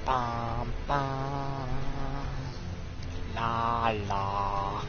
Bum, bum, la la.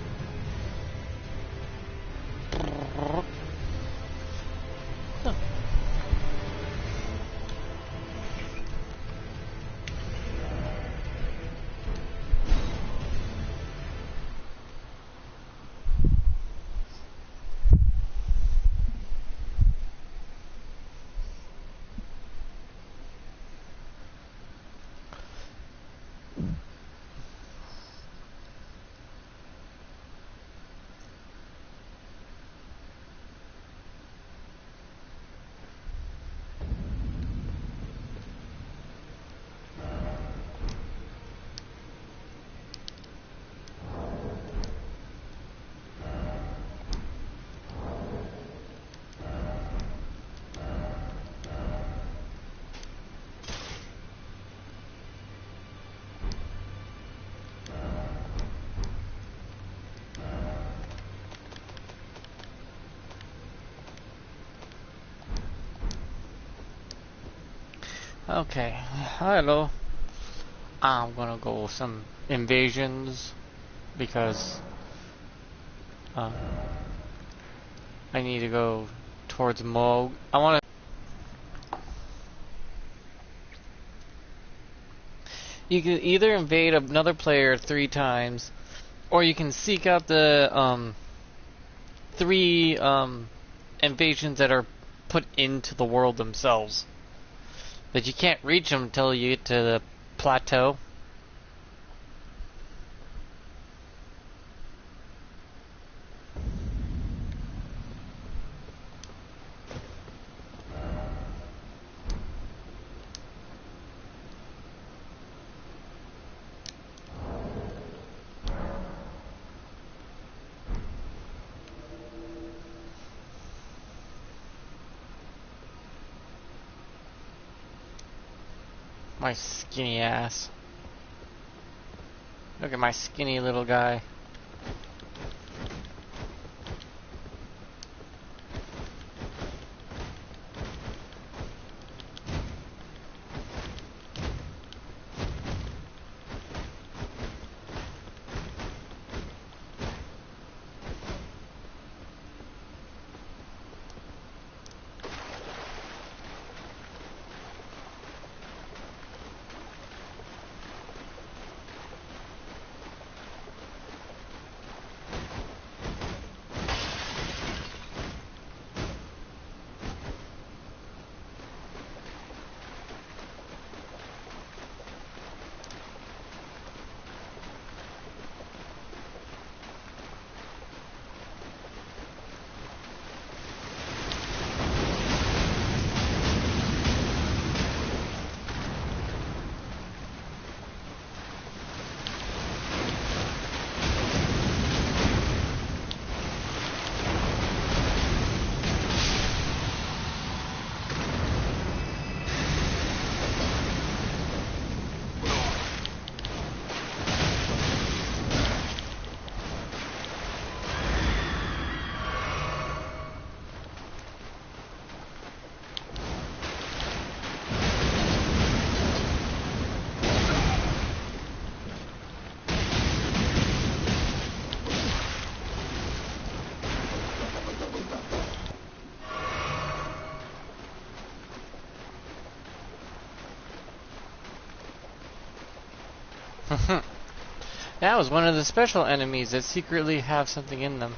Okay, hello. I'm gonna go with some invasions because uh, I need to go towards Moog. I want to. You can either invade another player 3 times, or you can seek out the 3 invasions that are put into the world themselves. But you can't reach them until you get to the plateau. My skinny ass. Look at my skinny little guy. That was one of the special enemies that secretly have something in them.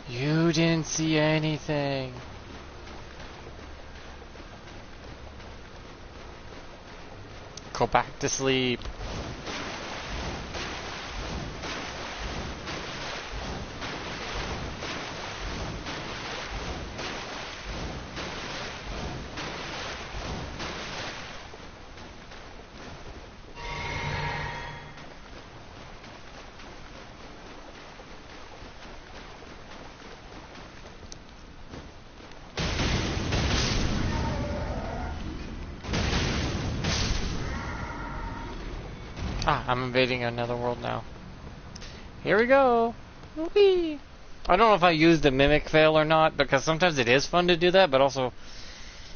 You didn't see anything. Go back to sleep. Ah, I'm invading another world now. Here we go. Whee! I don't know if I used the mimic fail or not, because sometimes it is fun to do that, but also,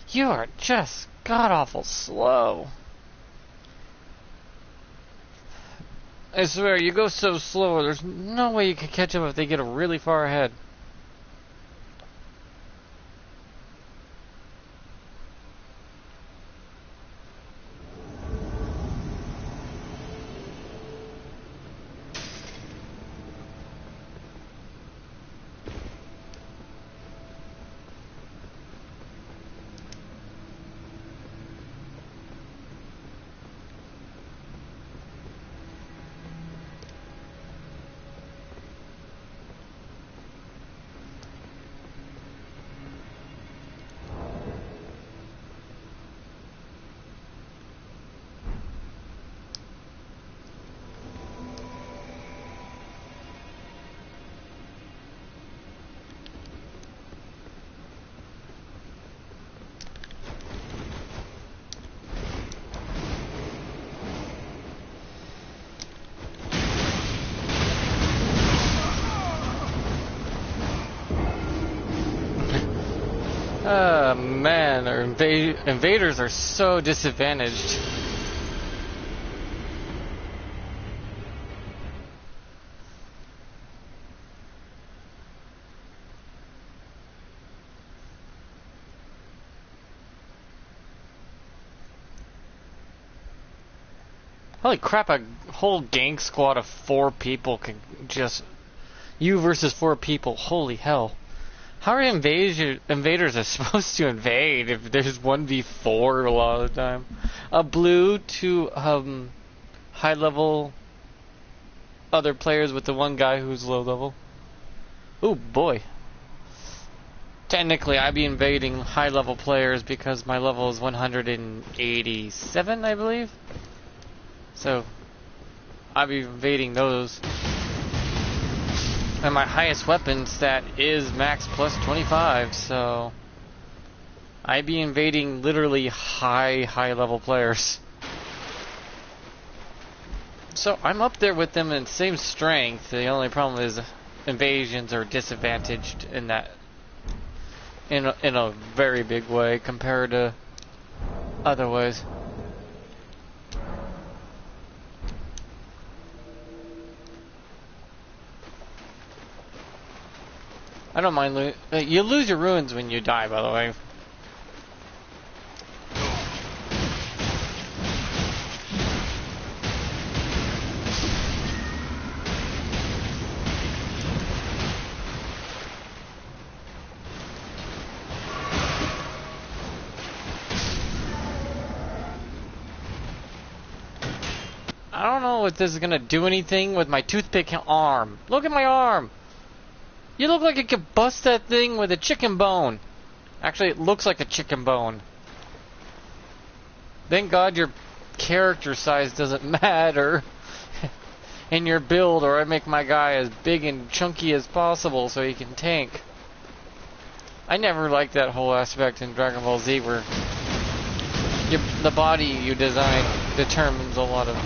you are just god-awful slow. I swear, you go so slow, there's no way you can catch up if they get really far ahead. Oh man, our invaders are so disadvantaged. Holy crap, a whole gang squad of 4 people can just... You versus 4 people, holy hell. How are invaders are supposed to invade if there's 1v4 a lot of the time? A blue to high level other players with the one guy who's low level. Oh boy. Technically I'd be invading high level players because my level is 187, I believe. So I'd be invading those. And my highest weapon stat is max plus 25, so I'd be invading literally high level players. So I'm up there with them in same strength. The only problem is invasions are disadvantaged in that in a very big way compared to other ways. I don't mind you lose your ruins when you die, by the way. I don't know if this is gonna do anything with my toothpick arm. Look at my arm! You look like you could bust that thing with a chicken bone. Actually, it looks like a chicken bone. Thank God your character size doesn't matter in your build, or I make my guy as big and chunky as possible so he can tank. I never liked that whole aspect in Dragon Ball Z where the body you design determines a lot of...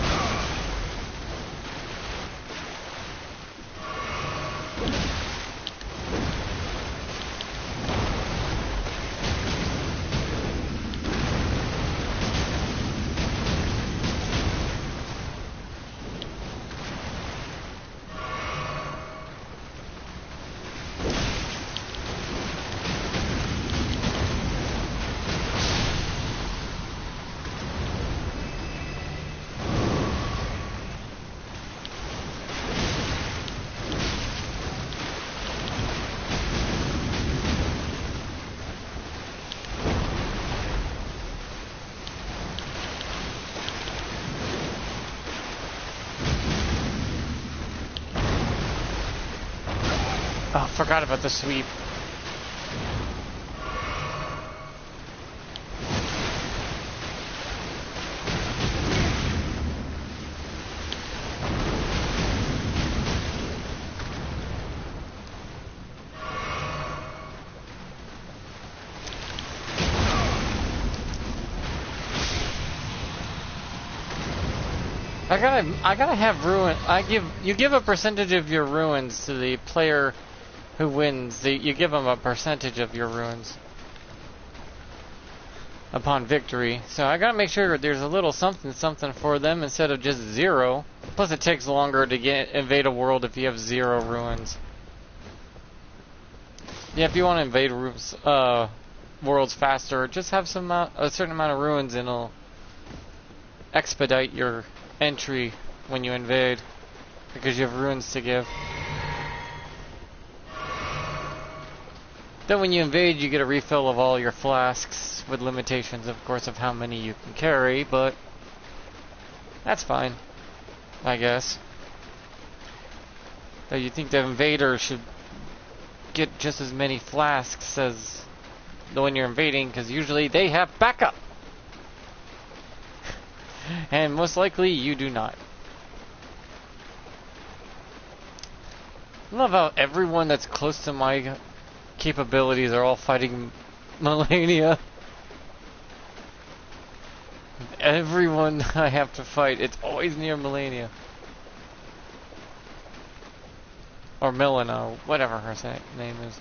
Oh, forgot about the sweep. I gotta have ruin. You give a percentage of your ruins to the player who wins. You give them a percentage of your ruins upon victory. So I gotta make sure there's a little something something for them instead of just 0. Plus it takes longer to invade a world if you have 0 ruins. Yeah, if you want to invade worlds faster, just have a certain amount of ruins and it'll expedite your entry when you invade because you have ruins to give. Then when you invade, you get a refill of all your flasks with limitations, of course, of how many you can carry, but that's fine, I guess. Though you think the invader should get just as many flasks as the one you're invading, because usually they have backup. And most likely you do not. I love how everyone that's close to my capabilities are all fighting Melania. Everyone I have to fight, it's always near Melania. Or Melina, whatever her name is.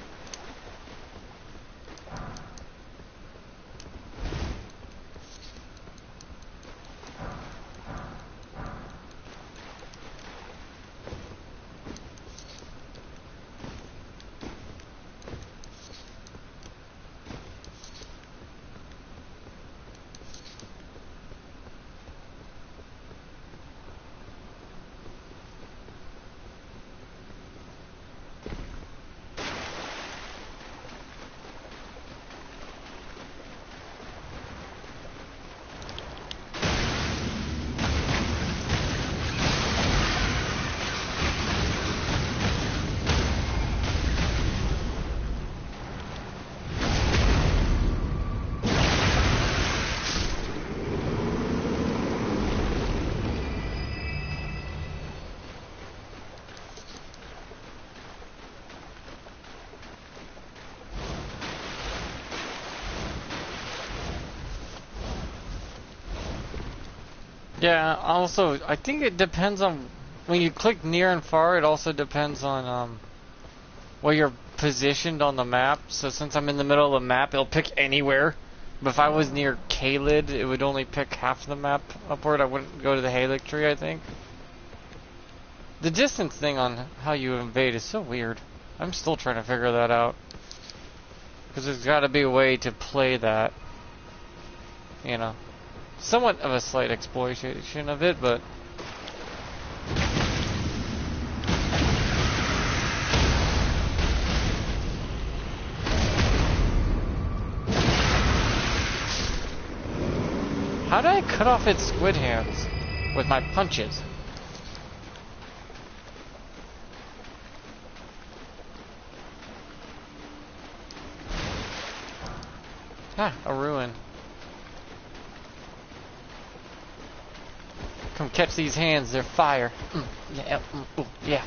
Yeah, also, I think it depends on, when you click near and far, it also depends on where you're positioned on the map. So since I'm in the middle of the map, it'll pick anywhere. But if I was near Kaled, it would only pick half the map upward. I wouldn't go to the Halic tree, I think. The distance thing on how you invade is so weird. I'm still trying to figure that out. Because there's got to be a way to play that. You know. Somewhat of a slight exploitation of it, but how did I cut off its squid hands with my punches? Ah, a ruin. Come catch these hands, they're fire. Yeah, ooh, yeah.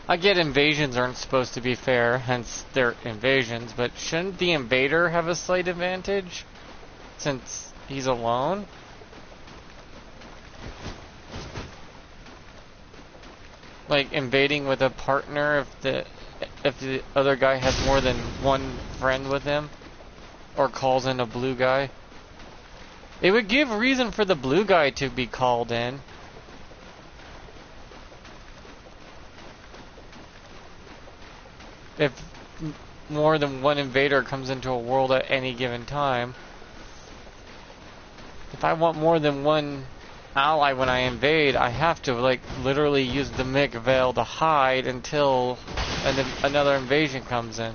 I get invasions aren't supposed to be fair, hence they're invasions, but shouldn't the invader have a slight advantage? Since he's alone? Like invading with a partner if the other guy has more than one friend with him? Or calls in a blue guy? It would give reason for the blue guy to be called in. If more than one invader comes into a world at any given time. If I want more than one ally when I invade, I have to like literally use the Mick Veil to hide until another invasion comes in.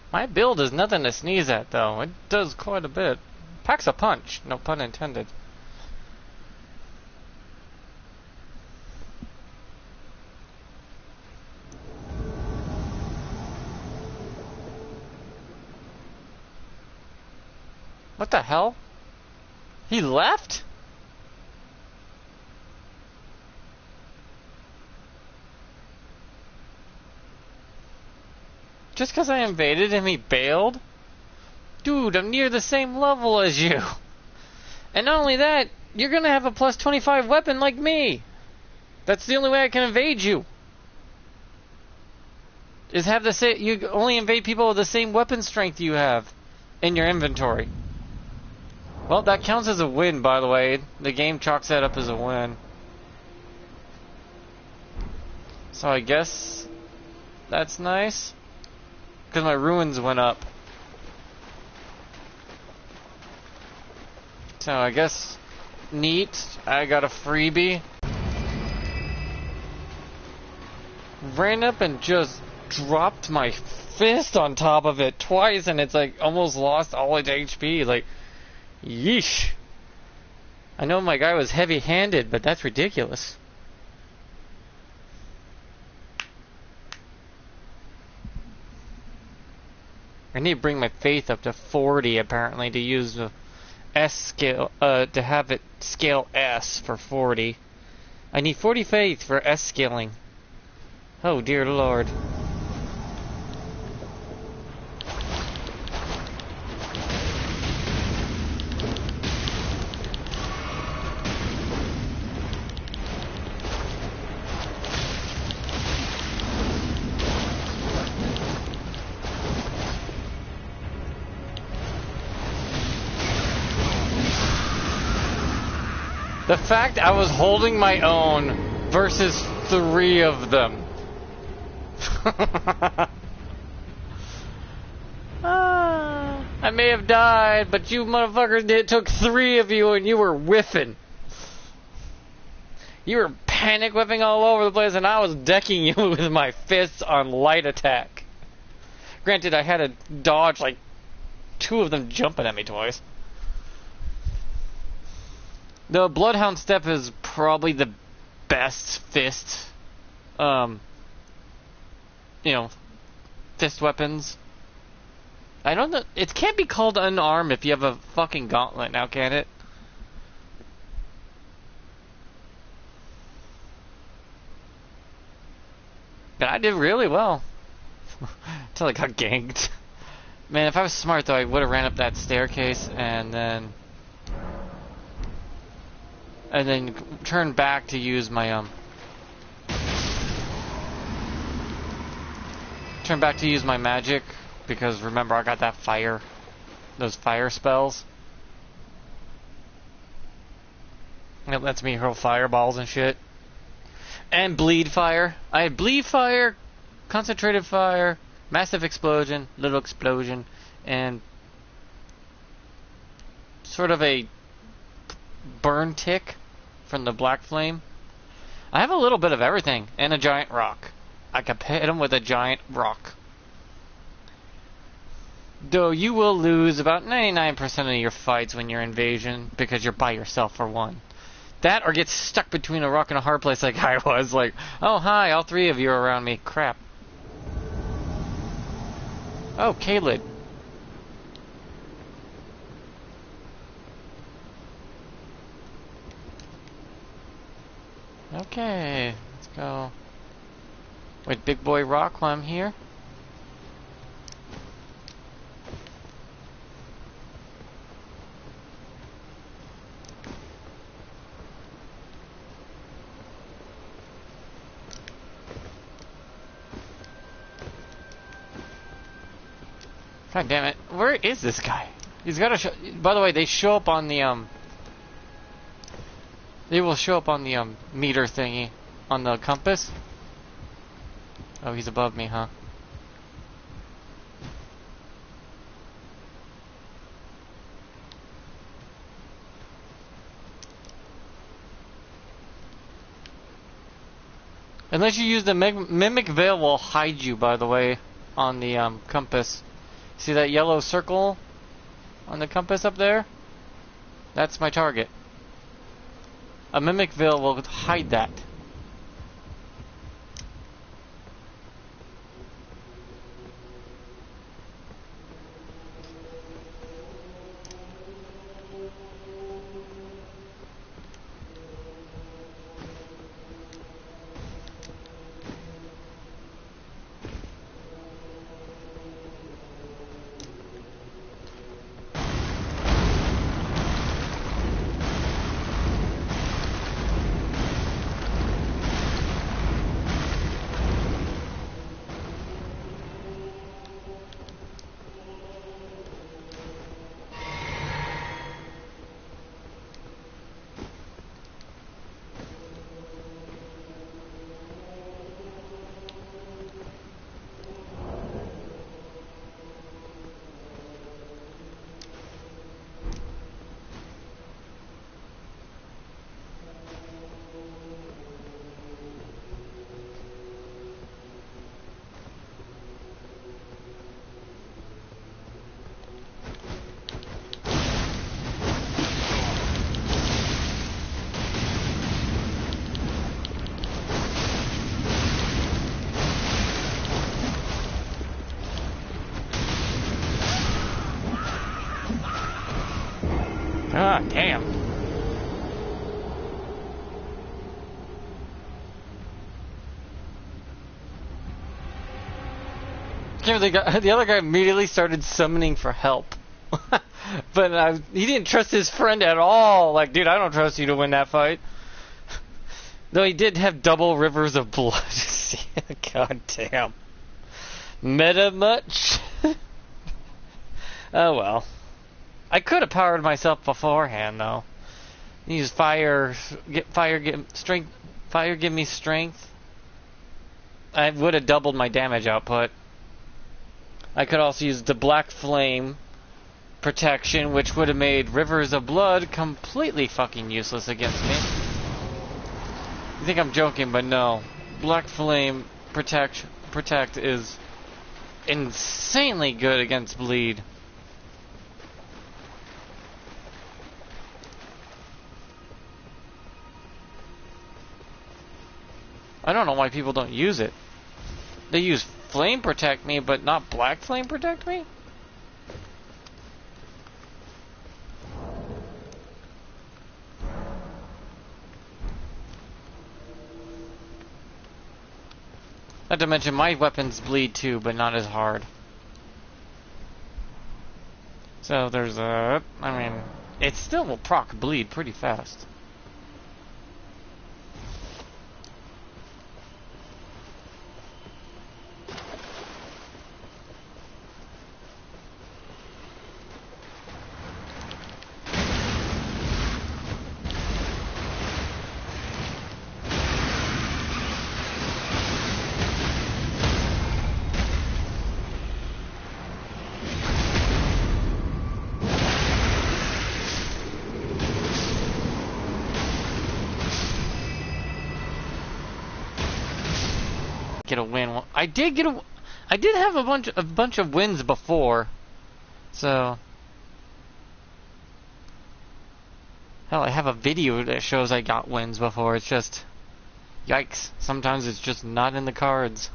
My build is nothing to sneeze at, though. It does quite a bit. Packs a punch, no pun intended. What the hell? He left? Just because I invaded him, he bailed? Dude, I'm near the same level as you. And not only that, you're gonna have a plus 25 weapon like me. That's the only way I can invade you. Is have the same. You only invade people with the same weapon strength you have in your inventory. Well, that counts as a win, by the way. The game chalks that up as a win. So I guess that's nice. Because my ruins went up. So I guess neat. I got a freebie. Ran up and just dropped my fist on top of it twice, and it's like almost lost all its HP. Like, yeesh. I know my guy was heavy-handed, but that's ridiculous. I need to bring my faith up to 40 apparently to use the S scale, to have it scale S for 40. I need 40 faith for S scaling. Oh dear Lord. The fact I was holding my own versus 3 of them. I may have died, but you motherfuckers it took 3 of you and you were whiffing. You were panic whipping all over the place and I was decking you with my fists on light attack. Granted, I had to dodge like 2 of them jumping at me twice. The Bloodhound Step is probably the best fist, fist weapons. I don't know, it can't be called unarmed if you have a fucking gauntlet now, can it? But I did really well. Until I got ganked. Man, if I was smart though, I would have ran up that staircase and then turn back to use my turn back to use my magic, because remember I got that fire, those fire spells. It lets me hurl fireballs and shit. And bleed fire. I had bleed fire, concentrated fire, massive explosion, little explosion, and sort of a burn tick from the black flame. I have a little bit of everything and a giant rock. I can hit him with a giant rock. Though you will lose about 99% of your fights when you're invasion because you're by yourself for one. That or get stuck between a rock and a hard place like I was. Like, oh hi, all 3 of you are around me. Crap. Oh, K-Lid. Okay, let's go. Wait, big boy rock while I'm here. God damn it. Where is this guy? He's gotta show. By the way, they show up on the, they will show up on the, meter thingy. On the compass. Oh, he's above me, huh? Unless you use the Mimic Veil will hide you, by the way, on the, compass. See that yellow circle on the compass up there? That's my target. A Mimic Veil will hide that. Ah, damn. The other guy immediately started summoning for help. But he didn't trust his friend at all. Like, dude, I don't trust you to win that fight. Though he did have double rivers of blood. God damn. Meta much? Oh well. I could have powered myself beforehand though. Use fire, give strength. Fire, give me strength. I would have doubled my damage output. I could also use the black flame protection, which would have made rivers of blood completely fucking useless against me. You think I'm joking, but no. Black flame protect is insanely good against bleed. I don't know why people don't use it. They use flame protect me, but not black flame protect me? Not to mention my weapons bleed too, but not as hard. So there's I mean, it still will proc bleed pretty fast. Get a win. Well, I did have a bunch of wins before. So hell, I have a video that shows I got wins before. It's just yikes. Sometimes it's just not in the cards.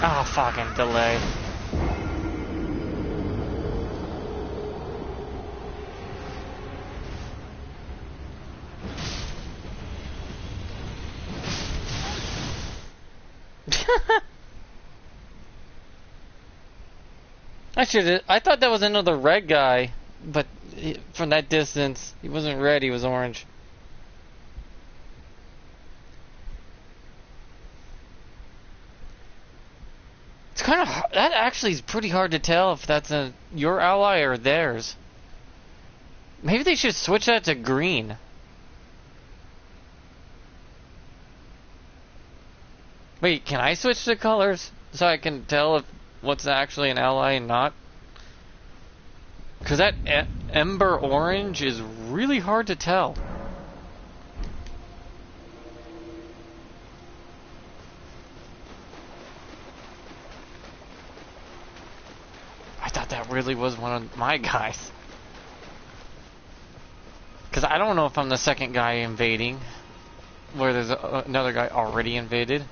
Oh, fucking delay. I thought that was another red guy, but from that distance, he wasn't red, he was orange. It's kind of that actually is pretty hard to tell if that's your ally or theirs. Maybe they should switch that to green. Wait, can I switch the colors so I can tell if what's actually an ally and not? Because that ember orange is really hard to tell. I thought that really was one of my guys. Because I don't know if I'm the second guy invading, where there's another guy already invaded.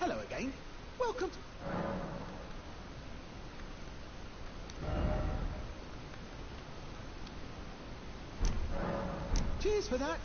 Hello again. Welcome. Cheers for that.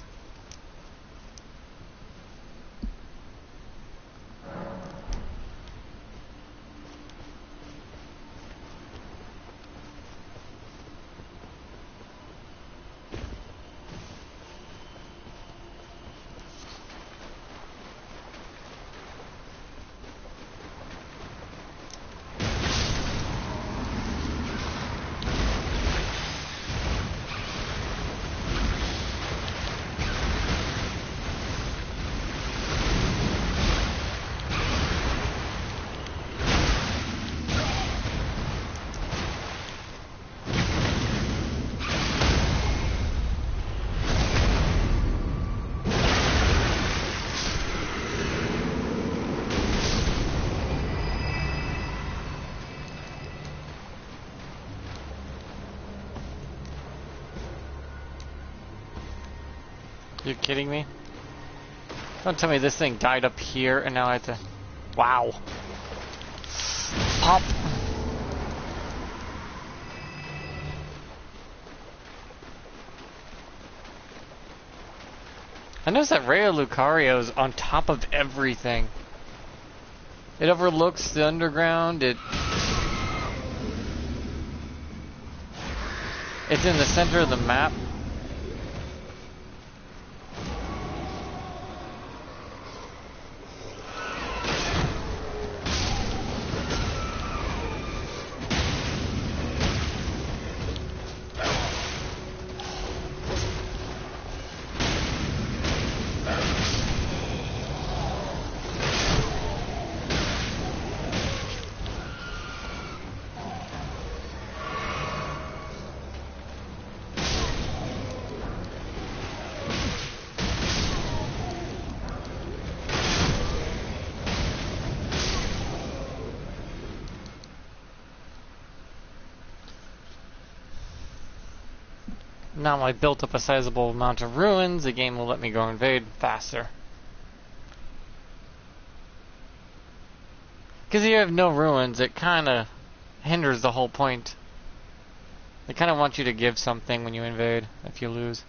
You kidding me? Don't tell me this thing died up here and now I have to... Wow. Pop. I noticed that Raya Lucario is on top of everything. It overlooks the underground. It's in the center of the map. Now I built up a sizable amount of ruins, the game will let me go invade faster. Because if you have no ruins, it kind of hinders the whole point. They kind of want you to give something when you invade, if you lose.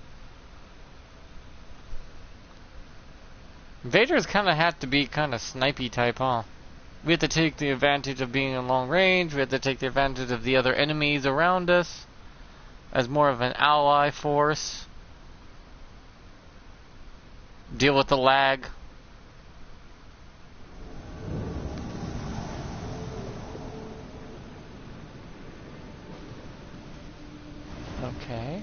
Invaders kind of have to be kind of snipey type, huh? We have to take the advantage of being in long range, we have to take the advantage of the other enemies around us as more of an ally force. Deal with the lag. Okay.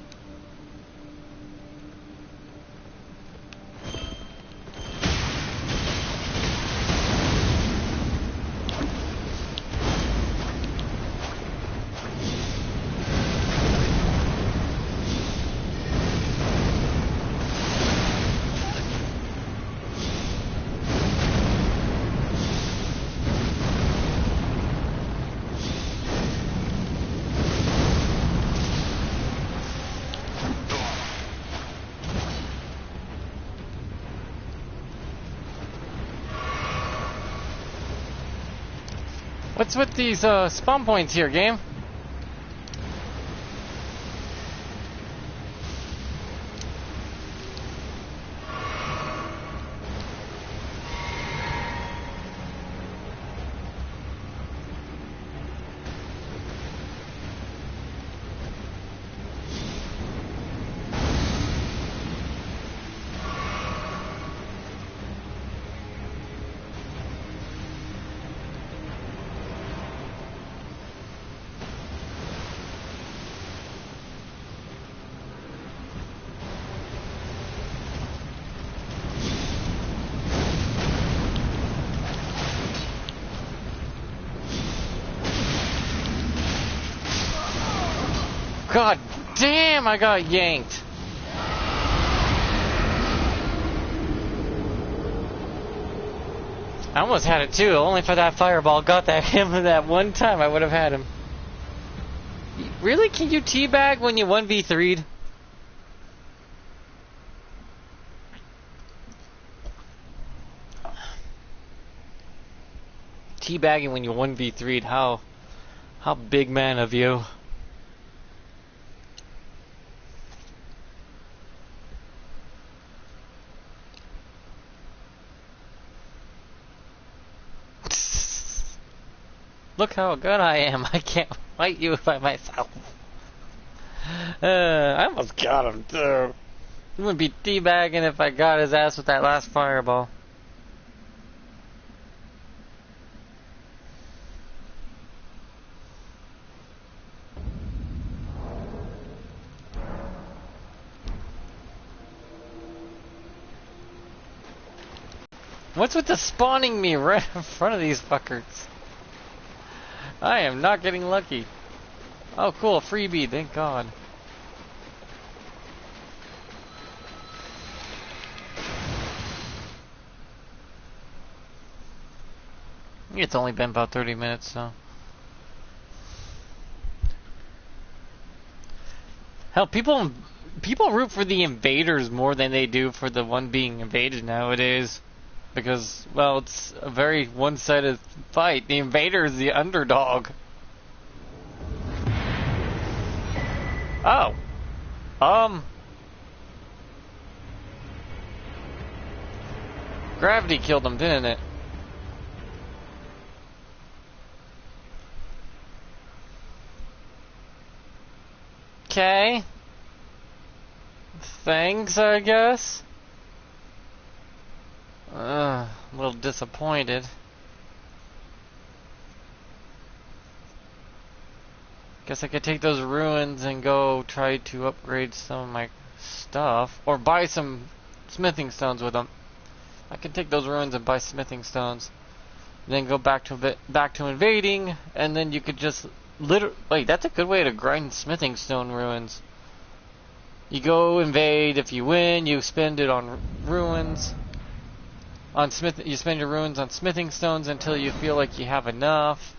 What's with these spawn points here, game? God damn, I got yanked. I almost had it too, only for that fireball. Got that him that one time, I would have had him. Really? Can you teabag when you 1v3'd? Teabagging when you 1v3'd, how big man of you. Look how good I am. I can't fight you by myself. I almost got him too. He wouldn't be teabagging if I got his ass with that last fireball. What's with the spawning me right in front of these fuckers? I am not getting lucky. Oh cool, freebie, thank God. It's only been about 30 minutes, so. Hell, people People root for the invaders more than they do for the one being invaded nowadays. Because, well, it's a very one-sided fight. The invader is the underdog. Oh. Gravity killed him, didn't it? Okay. Thanks, I guess. A little disappointed. Guess I could take those ruins and go try to upgrade some of my stuff. Or buy some smithing stones with them. I can take those ruins and buy smithing stones. Then go back to invading, and then you could just wait, that's a good way to grind smithing stone ruins. You go invade, if you win, you spend it on ruins. You spend your ruins on smithing stones until you feel like you have enough.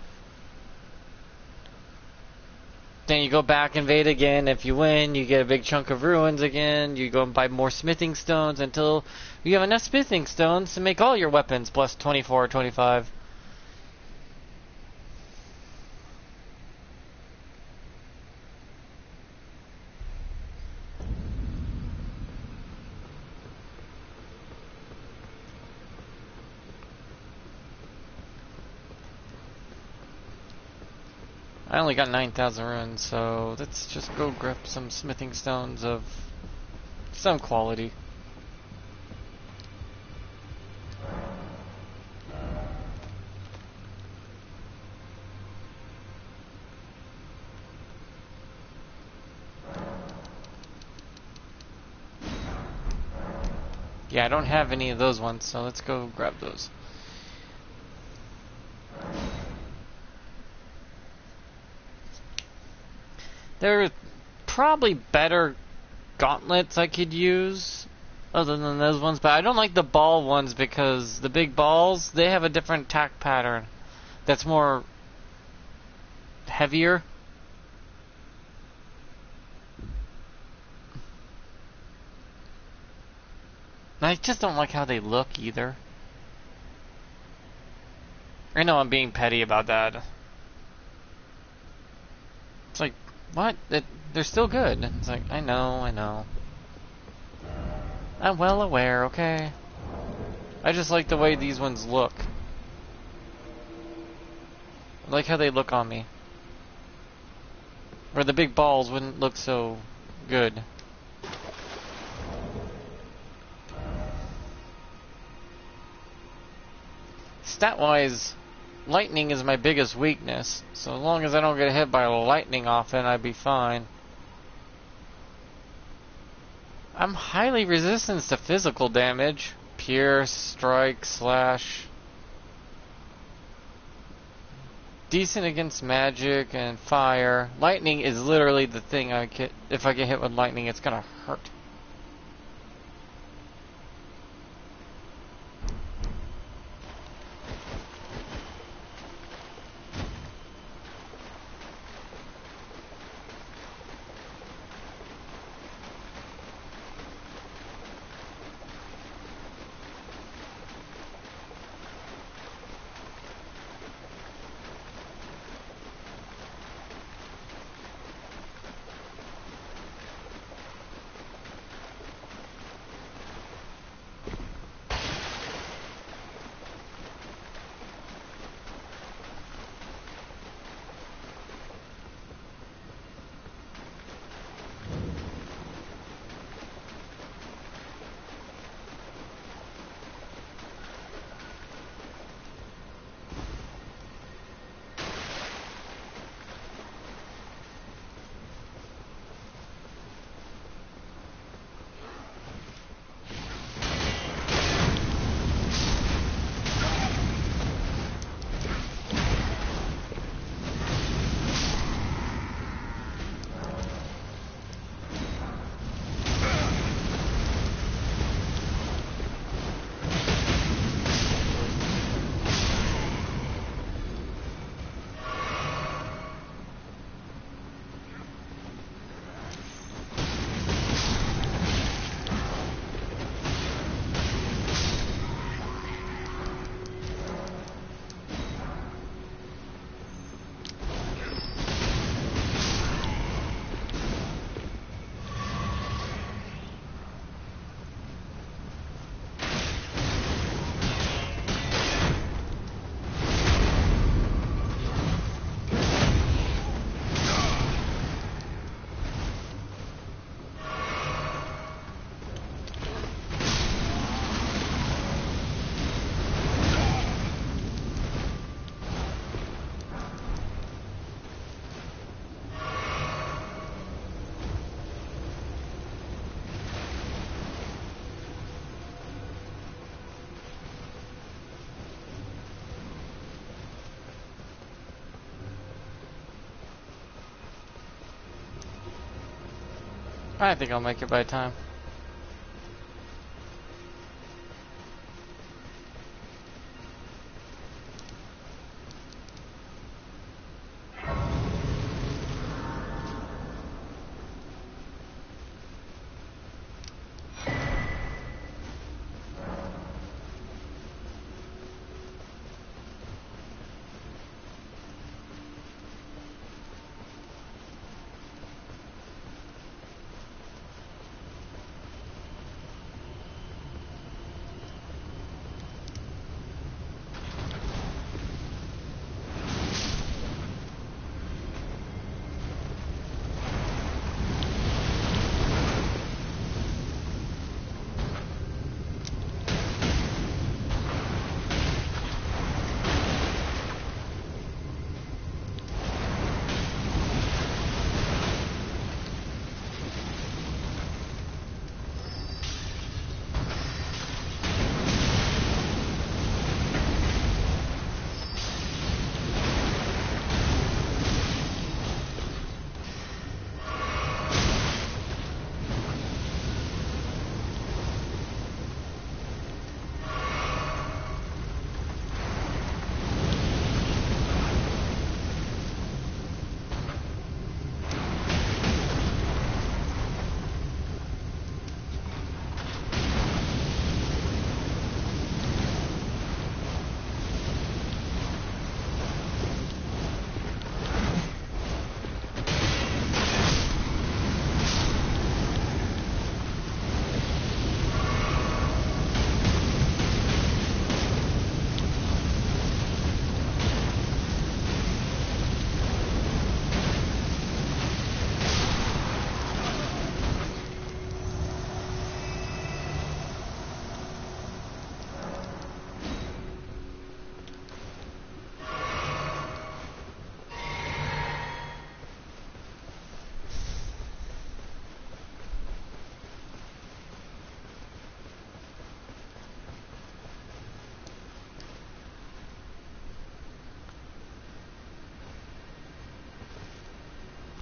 Then you go back, invade again. If you win, you get a big chunk of ruins again. You go and buy more smithing stones until you have enough smithing stones to make all your weapons plus 24 or 25. I only got 9,000 runes, so let's just go grab some smithing stones of some quality. Yeah, I don't have any of those ones, so let's go grab those. There are probably better gauntlets I could use other than those ones, but I don't like the ball ones because the big balls, they have a different attack pattern that's more heavier. And I just don't like how they look either. I know I'm being petty about that. It's like, what? They're still good. It's like, I know. I'm well aware, okay? I just like the way these ones look. I like how they look on me. Where the big balls wouldn't look so good. Stat-wise, lightning is my biggest weakness. So as long as I don't get hit by lightning often, I'd be fine. I'm highly resistant to physical damage. Pierce, strike, slash. Decent against magic and fire. Lightning is literally the thing I get. If I get hit with lightning, it's gonna hurt. I think I'll make it by time.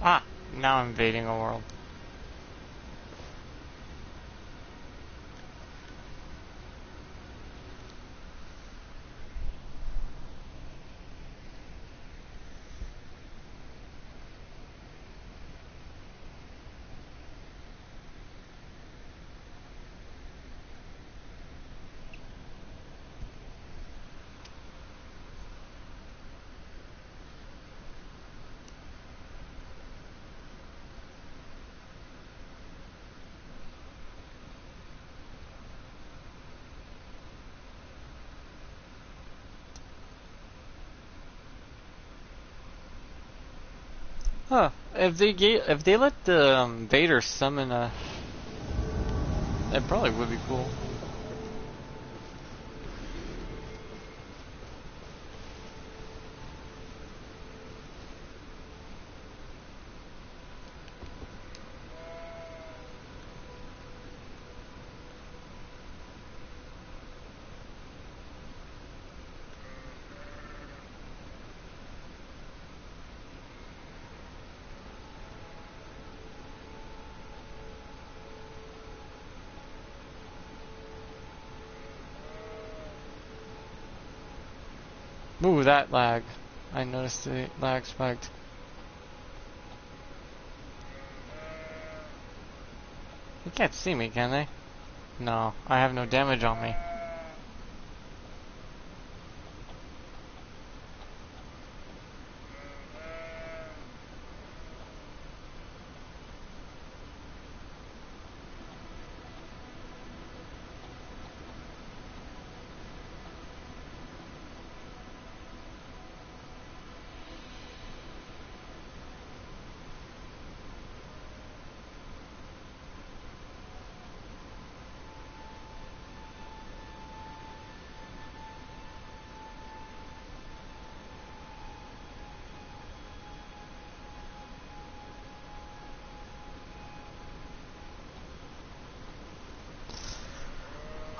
Ah, now I'm invading a world. Huh. If they let the Vader summon a, it probably would be cool. Ooh, that lag. I noticed the lag spiked. They can't see me, can they? No, I have no damage on me.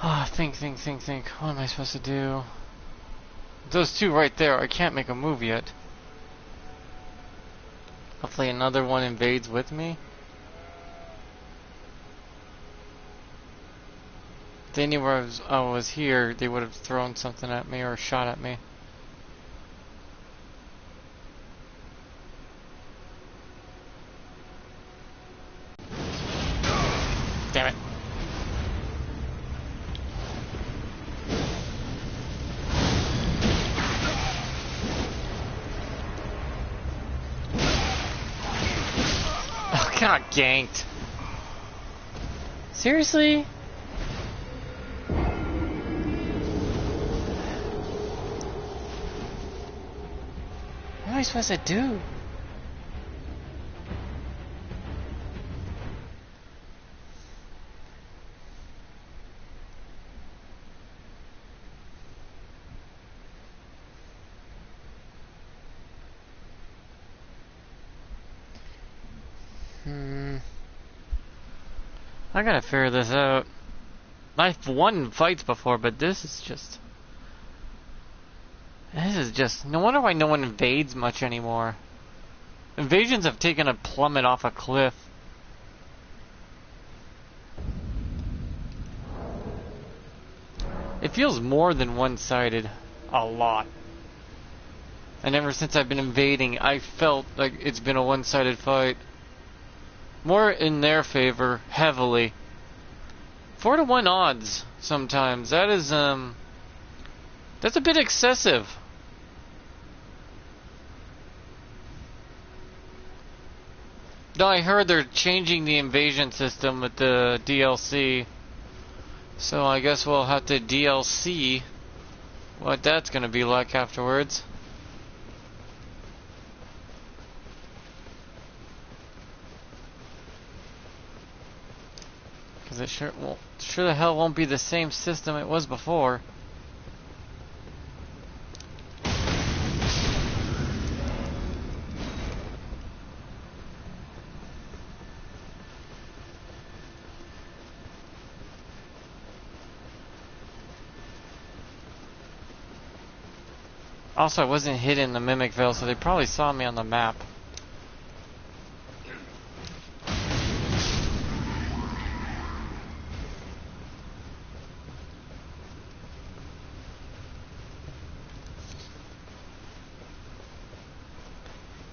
Ah, think. What am I supposed to do? Those two right there, I can't make a move yet. Hopefully another one invades with me. they knew where I was here, they would have thrown something at me or shot at me. Damn it. Oh, God, ganked. Seriously? What am I supposed to do? I gotta figure this out. I've won fights before, but this is just... No wonder why no one invades much anymore. Invasions have taken a plummet off a cliff. It feels more than one-sided. A lot. And ever since I've been invading, I felt like it's been a one-sided fight. More in their favor, heavily. 4-to-1 odds, sometimes. That is, that's a bit excessive. Though I heard they're changing the invasion system with the DLC. So I guess we'll have to DLC what that's gonna be like afterwards. Because it sure the hell won't be the same system it was before. Also, I wasn't hidden in the Mimicville, so they probably saw me on the map.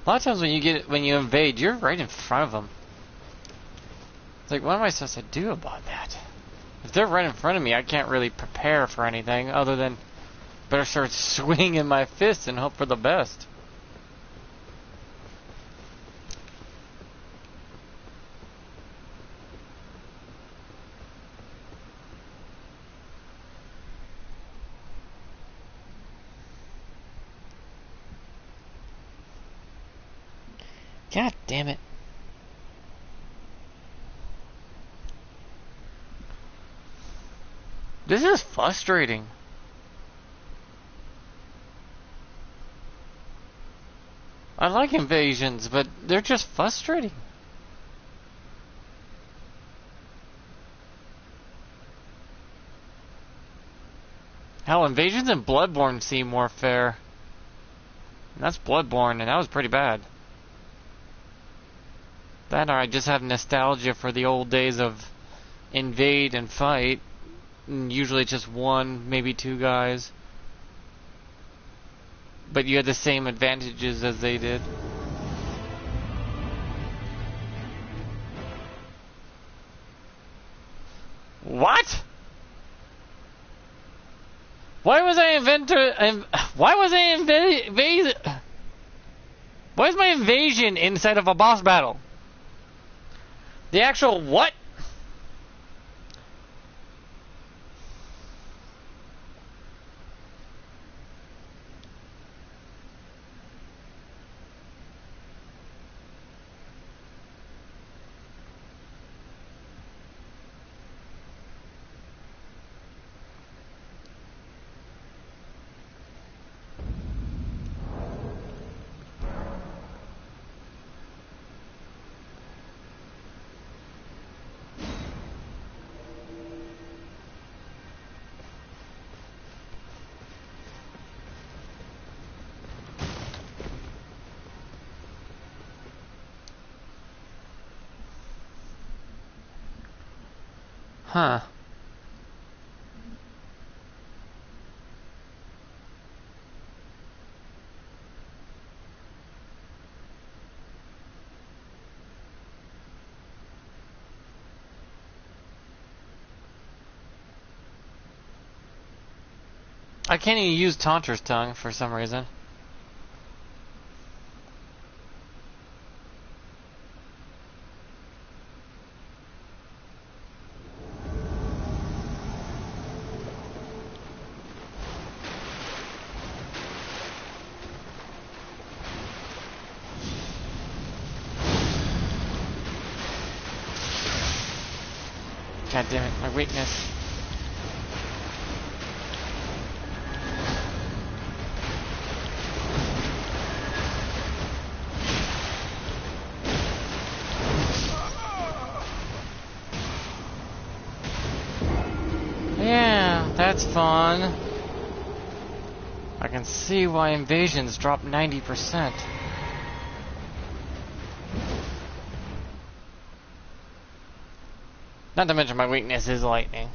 A lot of times when you invade, you're right in front of them. It's like, what am I supposed to do about that? If they're right in front of me, I can't really prepare for anything other than better start swinging my fists and hope for the best. God damn it. This is frustrating. I like invasions, but they're just frustrating. Hell, invasions in Bloodborne seem more fair. And that's Bloodborne, and that was pretty bad. That or I just have nostalgia for the old days of invade and fight. And usually just one, maybe two guys. But you had the same advantages as they did. What? Why was I Why was I invaded? Why is my invasion inside of a boss battle? The actual what? Huh. I can't even use Taunter's Tongue for some reason. God damn it, my weakness. Yeah, that's fun. I can see why invasions drop 90%. Not to mention my weakness is lightning.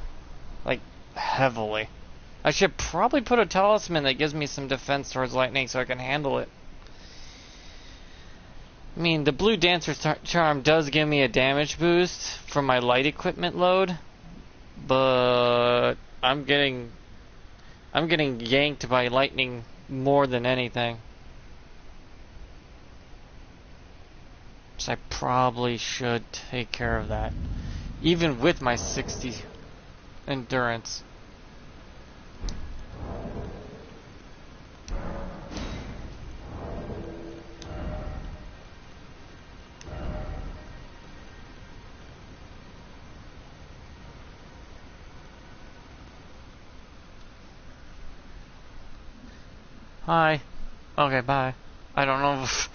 Like, heavily. I should probably put a talisman that gives me some defense towards lightning so I can handle it. I mean, the blue dancer's charm does give me a damage boost from my light equipment load, but I'm getting yanked by lightning more than anything. So I probably should take care of that. Even with my 60 endurance. Hi. Okay, bye. I don't know if...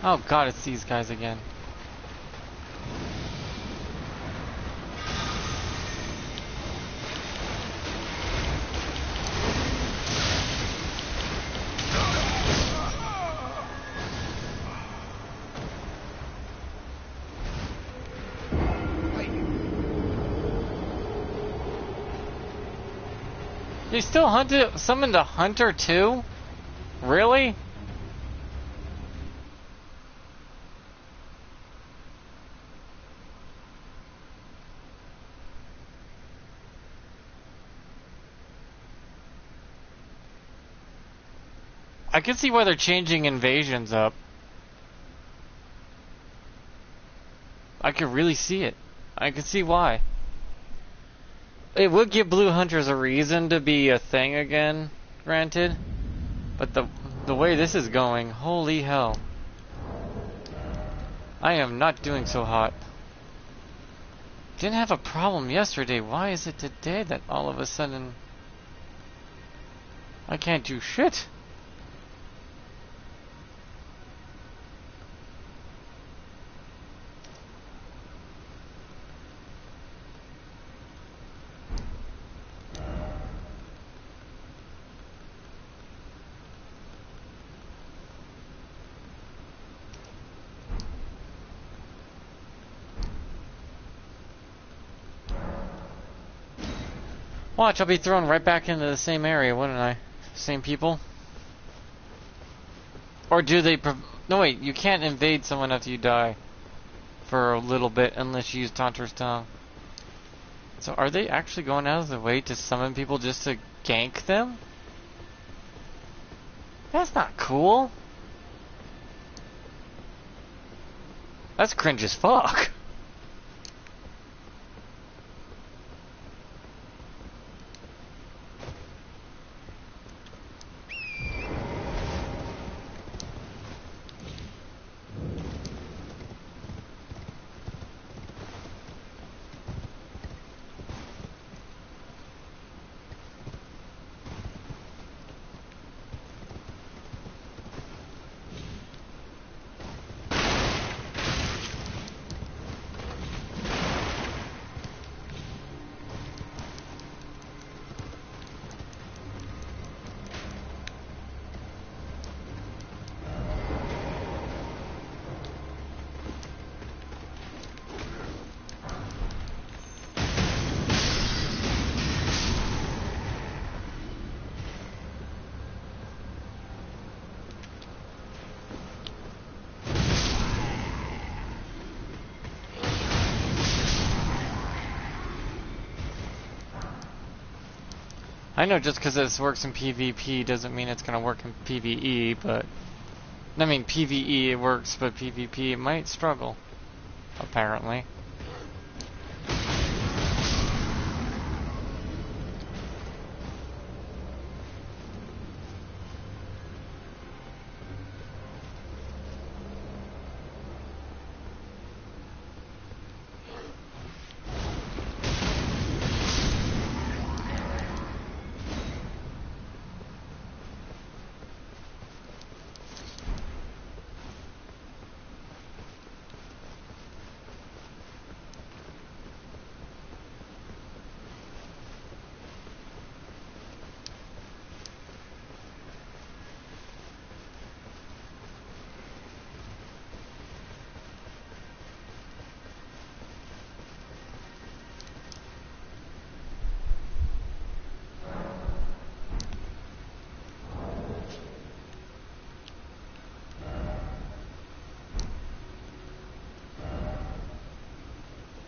Oh god, it's these guys again. They still summoned a hunter too? Really? I can see why they're changing invasions up. I can really see it. I can see why. It would give blue hunters a reason to be a thing again, granted. But the way this is going, holy hell. I am not doing so hot. Didn't have a problem yesterday. Why is it today that all of a sudden I can't do shit? Watch, I'll be thrown right back into the same area, wouldn't I? Same people? Or do they... No, wait, you can't invade someone after you die for a little bit unless you use Taunter's Tongue. So are they actually going out of the way to summon people just to gank them? That's not cool. That's cringe as fuck. I know just because this works in PvP doesn't mean it's gonna work in PvE, but I mean PvE it works, but PvP it might struggle. Apparently.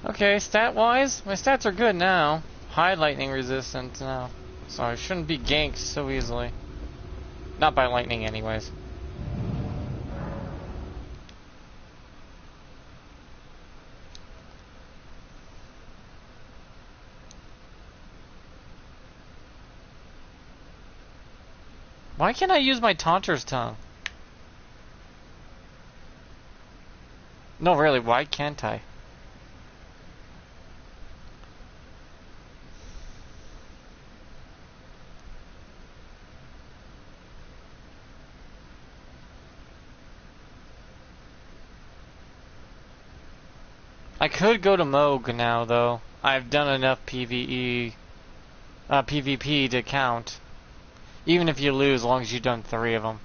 Okay, stat-wise, my stats are good now. High lightning resistance now. So I shouldn't be ganked so easily. Not by lightning anyways. Why can't I use my Taunter's Tongue? No, really, why can't I? I could go to Moog now, though. I've done enough PvP to count. Even if you lose, as long as you've done 3 of them.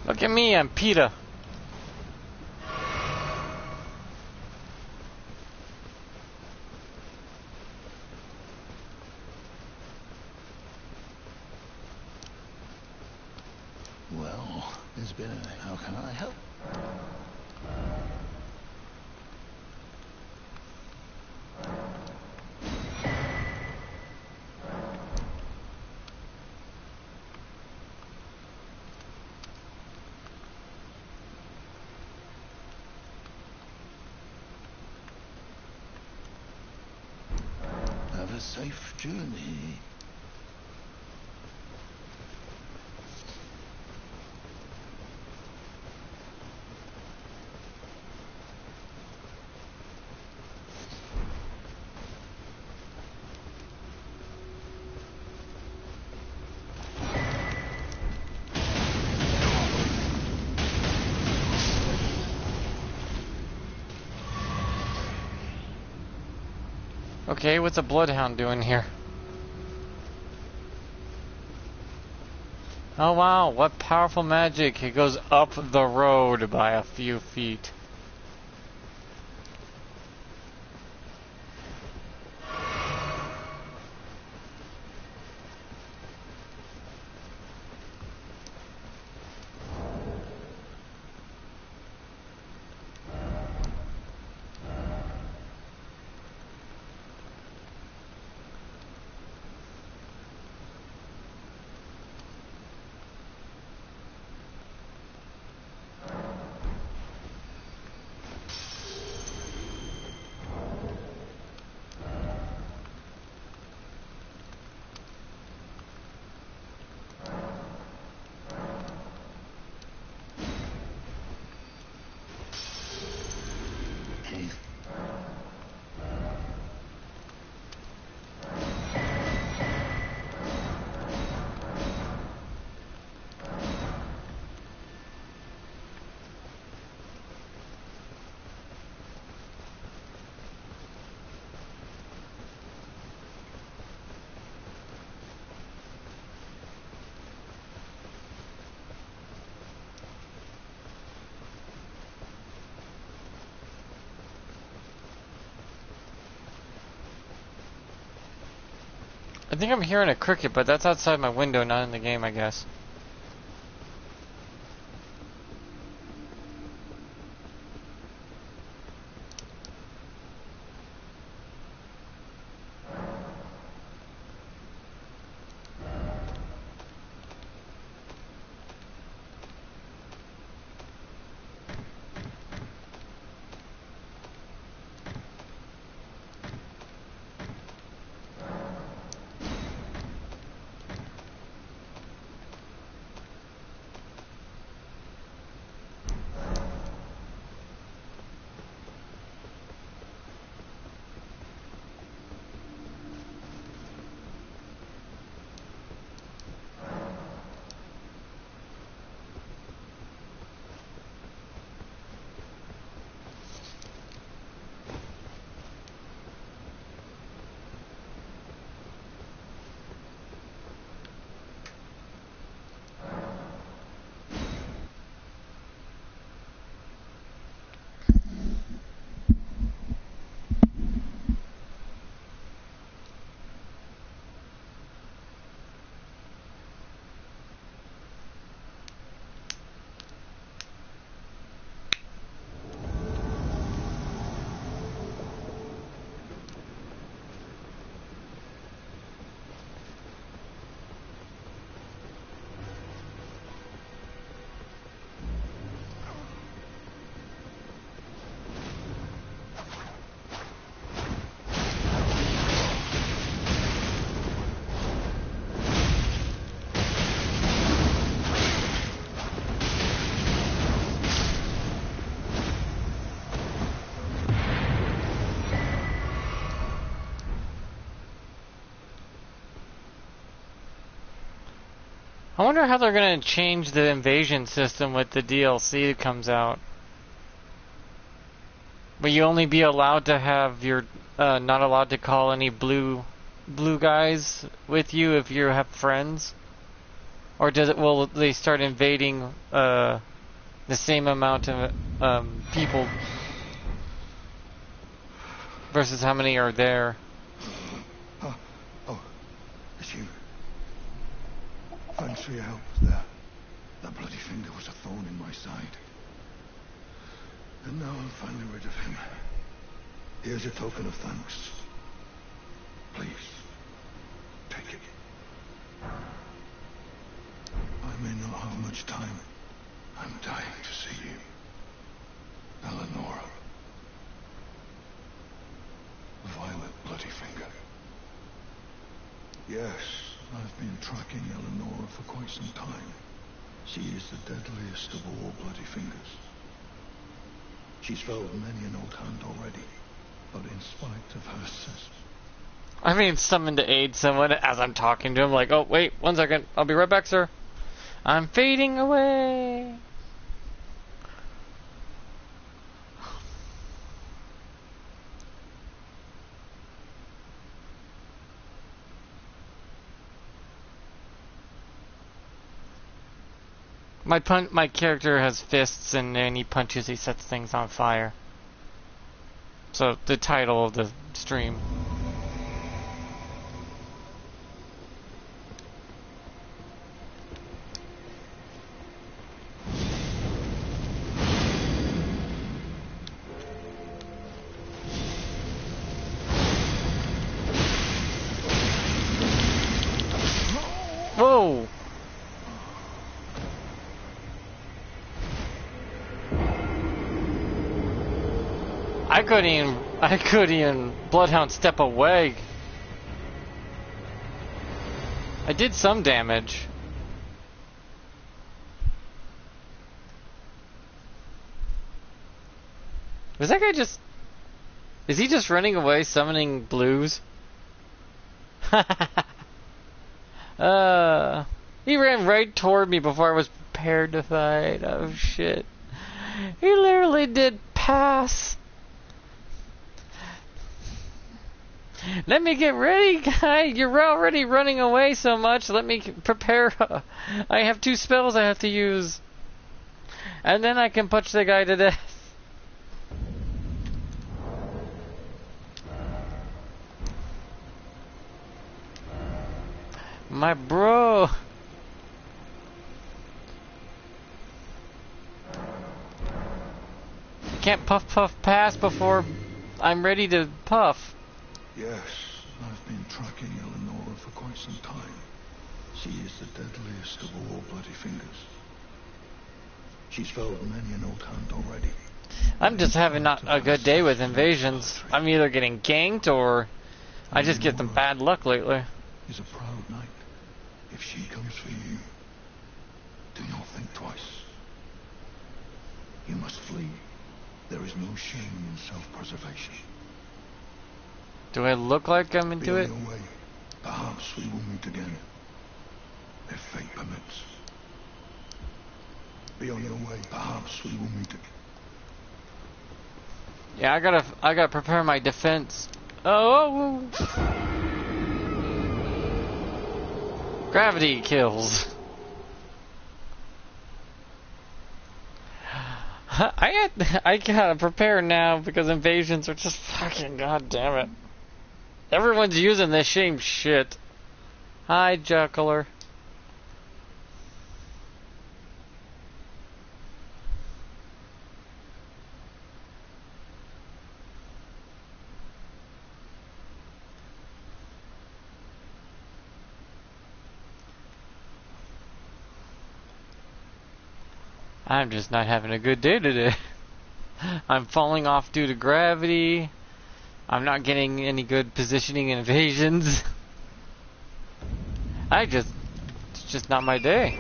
Look at me, I'm PETA. Well, there's been a... How can I help? Have a safe journey. Okay, what's a bloodhound doing here? Oh wow, what powerful magic. It goes up the road by a few feet. I think I'm hearing a cricket, but that's outside my window, not in the game, I guess. I wonder how they're gonna change the invasion system with the DLC that comes out. Will you only be allowed to have your, not allowed to call any blue guys with you if you have friends? Or will they start invading, the same amount of, people versus how many are there? Oh, it's you. Thanks for your help there. That bloody finger was a thorn in my side. And now I'm finally rid of him. Here's a token of thanks. Please, take it. I may not have much time. I'm dying to see you. Eleonora. Violet Bloody Finger. Yes, I've been tracking Eleonora for quite some time. She is the deadliest of all Bloody Fingers. She's felled many an old hand already, but in spite of her I mean, summon to aid someone as I'm talking to him, like, oh, wait, 1 second, I'll be right back, sir. I'm fading away. My character has fists, and when he punches, he sets things on fire. So the title of the stream. Whoa! I couldn't even Bloodhound step away. I did some damage. Was that guy just... Is he just running away summoning blues? He ran right toward me before I was prepared to fight. Oh shit. He literally did pass. Let me get ready, guy. You're already running away so much. Let me prepare. I have 2 spells I have to use. And then I can punch the guy to death. My bro. Can't puff pass before I'm ready to puff. Yes, I've been tracking Eleanor for quite some time. She is the deadliest of all bloody fingers. She's felled many an old hand already. I'm just having not a good day with invasions. I'm either getting ganked or I just get some bad luck lately. Is a proud knight. If she comes for you, do not think twice. You must flee. There is no shame in self-preservation. Do I look like I'm into it? Be on your way. Perhaps we will meet again, if fate permits. Be on your way. Perhaps we will meet again. Yeah, I gotta prepare my defense. Oh! Gravity kills. I gotta prepare now because invasions are just fucking goddamn it. Everyone's using this same shit. Hi, Juggler. I'm just not having a good day today. I'm falling off due to gravity. I'm not getting any good positioning in invasions. It's just not my day.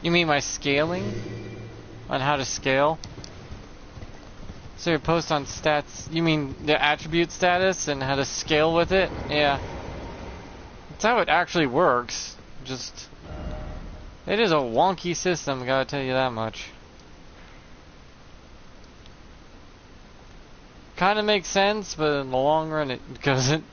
You mean my scaling? On how to scale? So your post on stats, you mean the attribute status and how to scale with it? Yeah. That's how it actually works. Just... It is a wonky system, gotta tell you that much. Kinda makes sense, but in the long run it doesn't.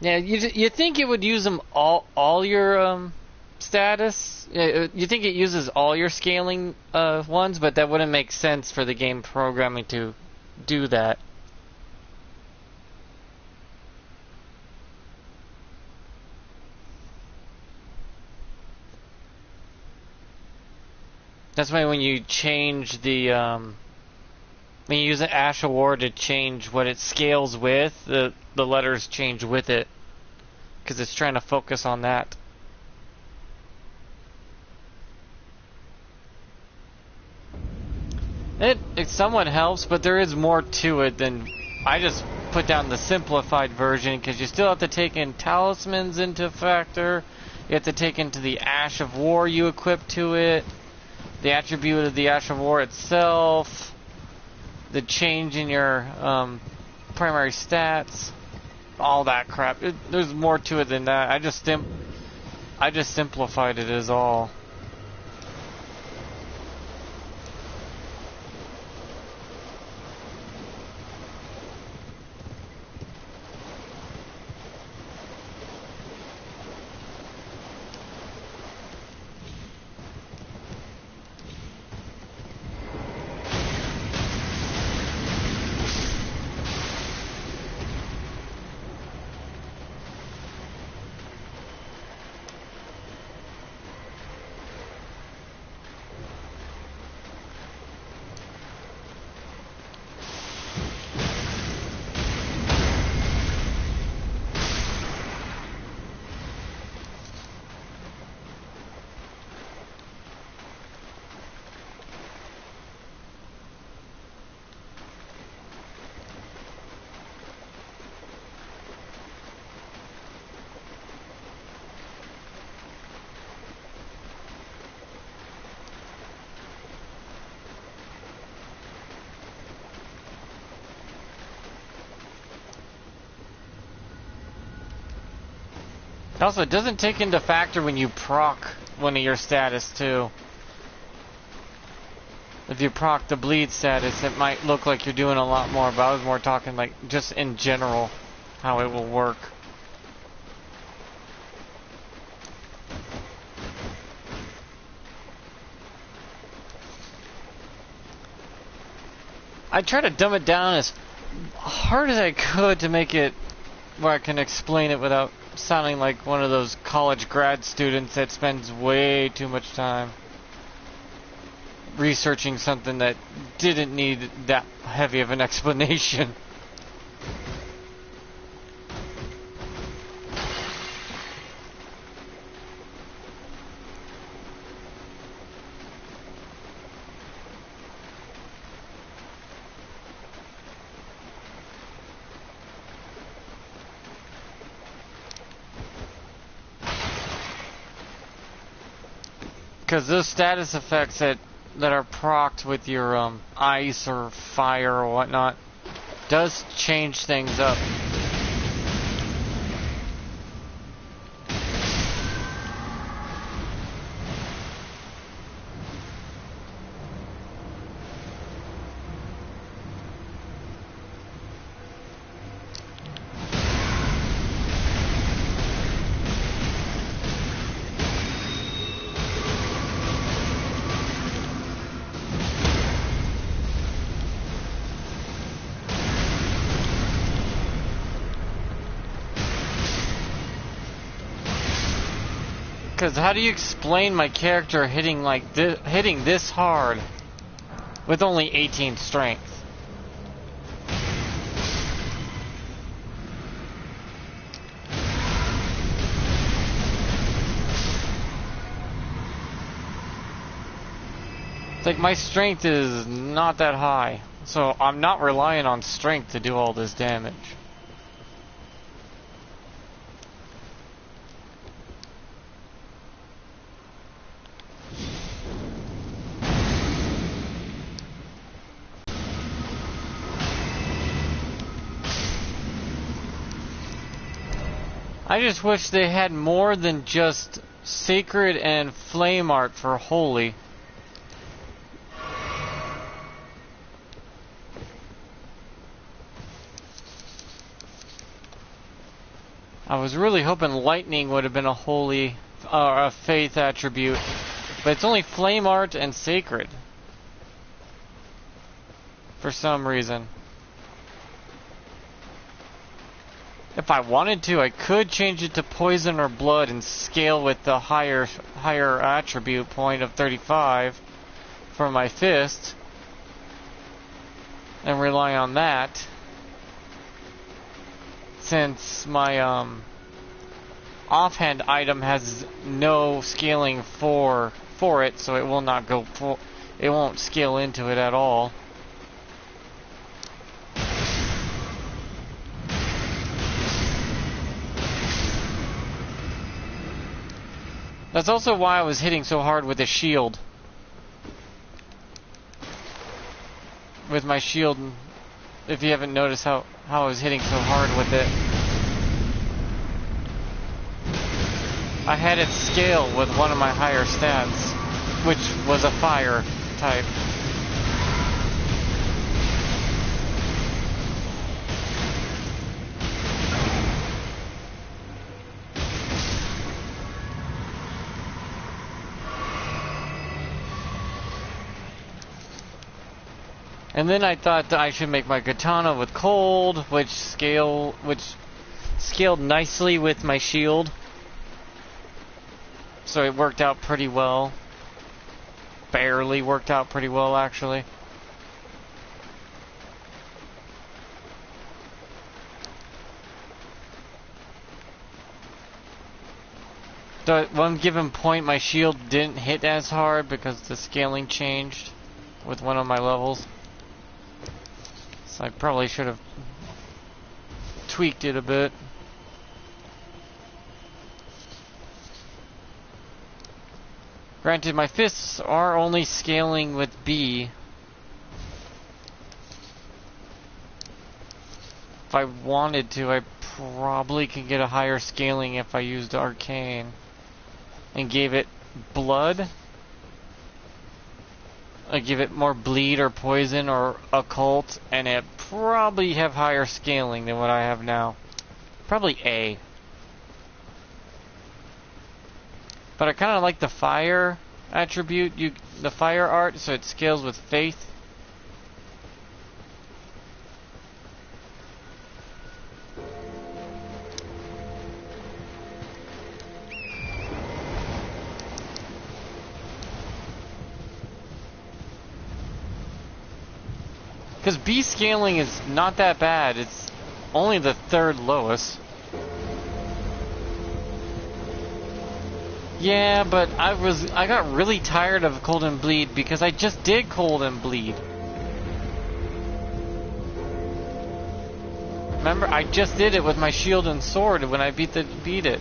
Yeah, you think it would use them all your status. You think it uses all your scaling ones, but that wouldn't make sense for the game programming to do that. That's why when you change the when you use the Ash Award to change what it scales with, the letters change with it, because it's trying to focus on that. It somewhat helps, but there is more to it than... I just put down the simplified version, because you still have to take in talismans into factor. You have to take into the Ash of War you equip to it, the attribute of the Ash of War itself, the change in your primary stats, all that crap. There's more to it than that. I just simplified it is all. Also, it doesn't take into factor when you proc one of your status, too. If you proc the bleed status, it might look like you're doing a lot more, but I was more talking like just in general how it will work. I try to dumb it down as hard as I could to make it where I can explain it without sounding like one of those college grad students that spends way too much time researching something that didn't need that heavy of an explanation. Because those status effects that are procced with your ice or fire or whatnot does change things up. Because how do you explain my character hitting like hitting this hard with only 18 strength? It's like my strength is not that high, so I'm not relying on strength to do all this damage. I just wish they had more than just sacred and flame art for holy. I was really hoping lightning would have been a holy a faith attribute, but it's only flame art and sacred for some reason. If I wanted to, I could change it to poison or blood and scale with the higher attribute point of 35 for my fist and rely on that, since my offhand item has no scaling for it, so it will not go for, it won't scale into it at all. That's also why I was hitting so hard with the shield. With my shield, if you haven't noticed how I was hitting so hard with it. I had it scale with one of my higher stats, which was a fire type. And then I thought that I should make my katana with cold, which scaled nicely with my shield. So it worked out pretty well. Barely worked out pretty well, actually. So at one given point, my shield didn't hit as hard because the scaling changed with one of my levels. So I probably should have tweaked it a bit. Granted, my fists are only scaling with B. If I wanted to, I probably could get a higher scaling if I used Arcane and gave it blood. I give it more bleed or poison or occult, and it probably have higher scaling than what I have now. Probably A. But I kind of like the fire attribute, the fire art, so it scales with faith. Because B scaling is not that bad, it's only the third lowest. Yeah, but I got really tired of Cold and Bleed because I just did Cold and Bleed. Remember, I just did it with my shield and sword when I beat it.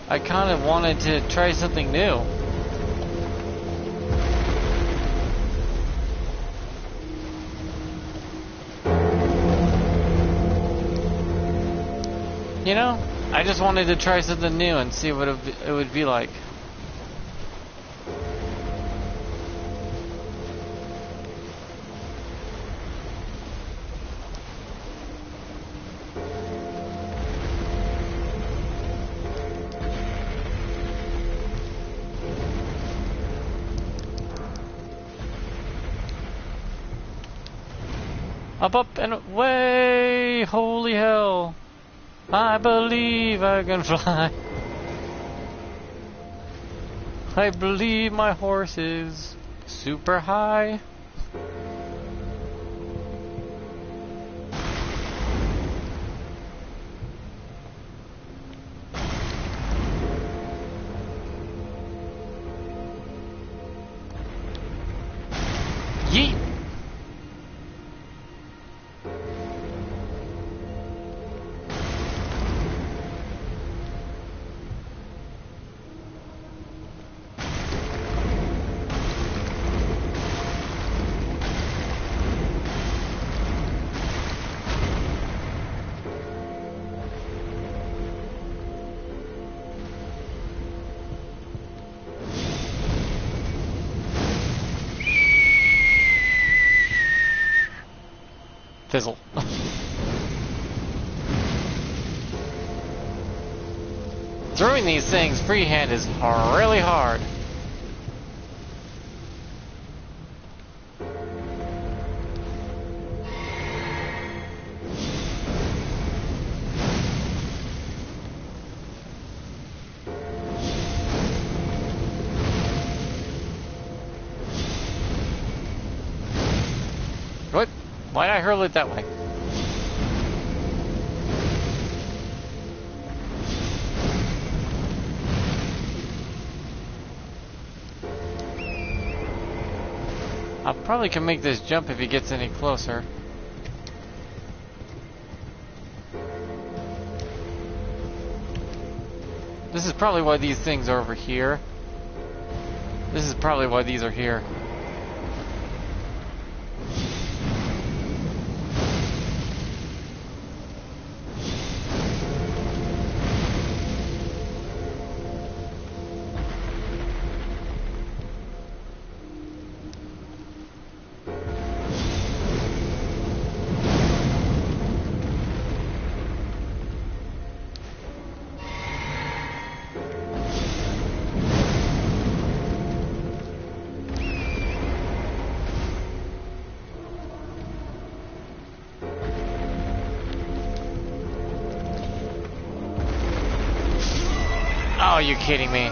I kind of wanted to try something new. You know, I just wanted to try something new and see what it would be like. Up and away! Holy hell! I believe I can fly. I believe my horse is super high. Yeet! Fizzle. Throwing these things freehand is really hard. What? Why'd I hurl it that way? I probably can make this jump if he gets any closer. This is probably why these things are over here. This is probably why these are here. Oh, you kidding me?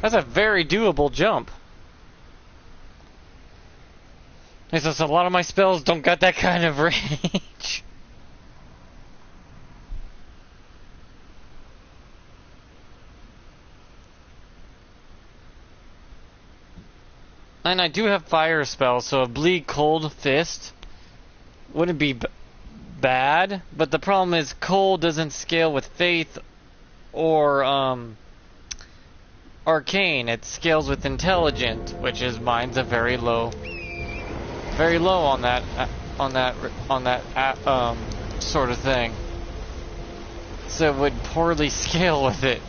That's a very doable jump. It's just a lot of my spells don't got that kind of range. And I do have fire spells, so a bleed cold fist wouldn't be bad, but the problem is cold doesn't scale with faith or arcane. It scales with intelligent, which is mine's a very low on that sort of thing. So it would poorly scale with it.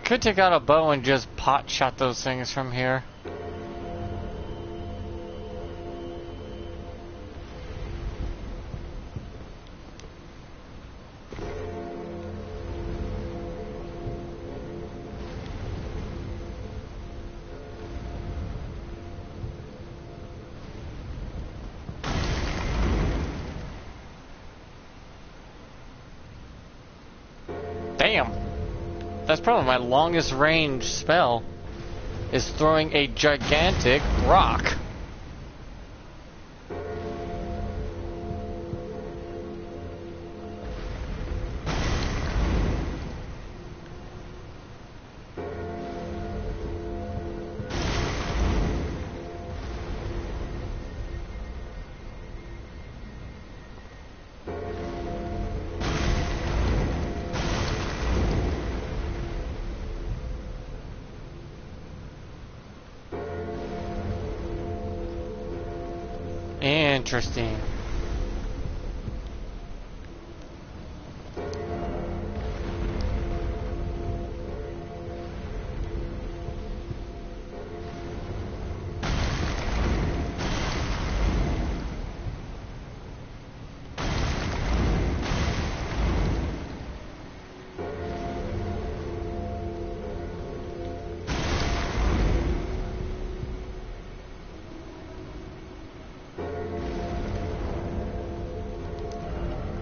Could take out a bow and just pot shot those things from here. Damn. That's probably my longest range spell, is throwing a gigantic rock. Interesting.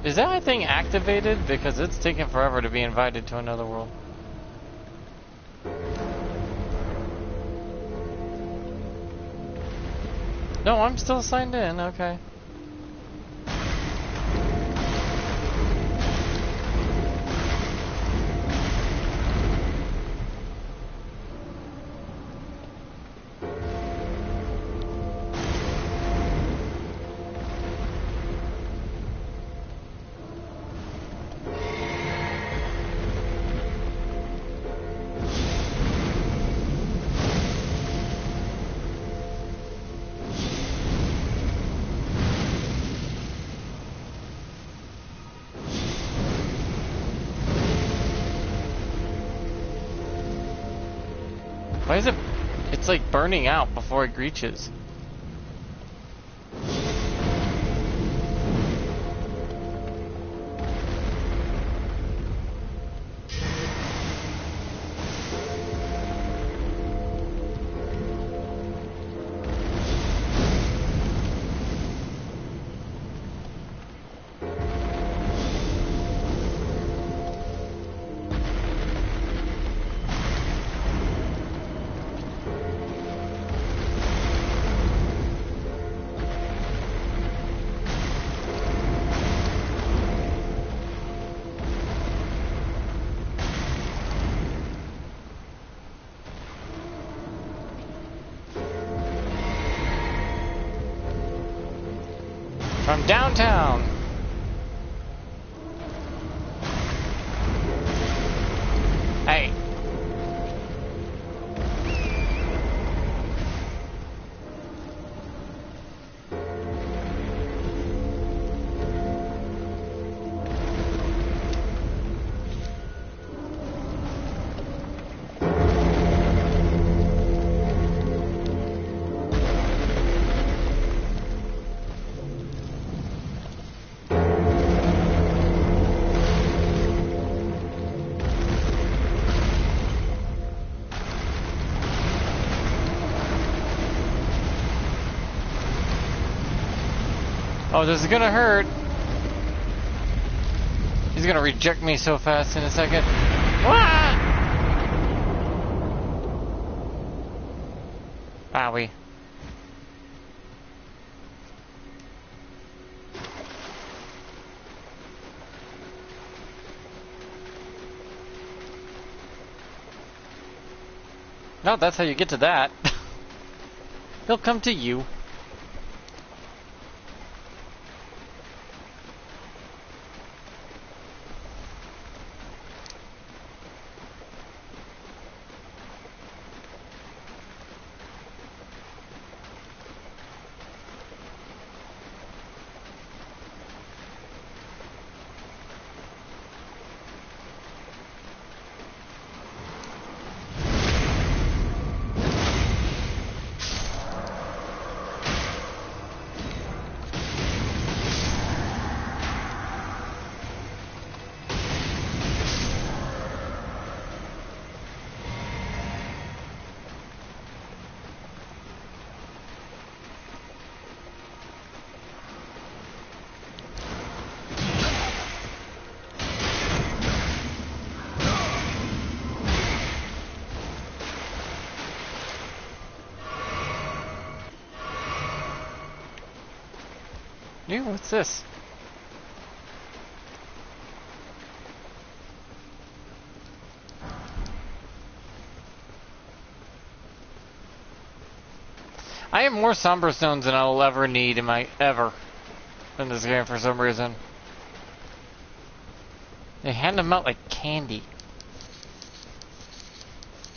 Is that thing activated? Because it's taking forever to be invited to another world. No, I'm still signed in, okay. Why is it... It's like burning out before it reaches. From downtown. Hey. Oh, this is gonna hurt. He's gonna reject me so fast in a second. Ah! Owie. No, that's how you get to that. He'll come to you. Ew, what's this? I have more somber stones than I will ever need in this game for some reason. They hand them out like candy.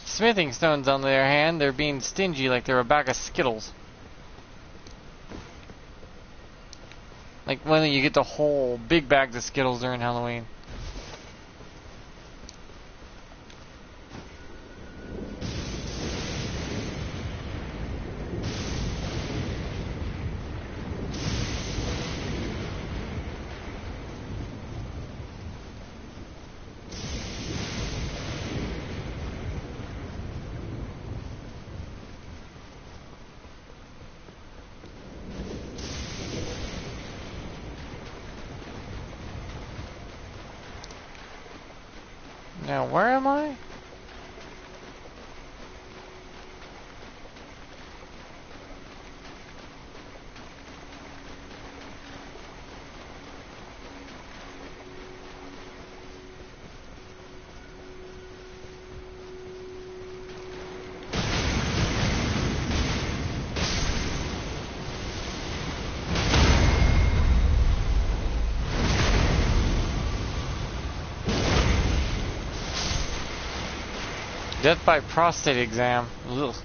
Smithing stones, on the other hand, they're being stingy like they're a bag of Skittles. Like when you get the whole big bags of Skittles during Halloween. Now, where am I? Death by prostate exam. Ugh.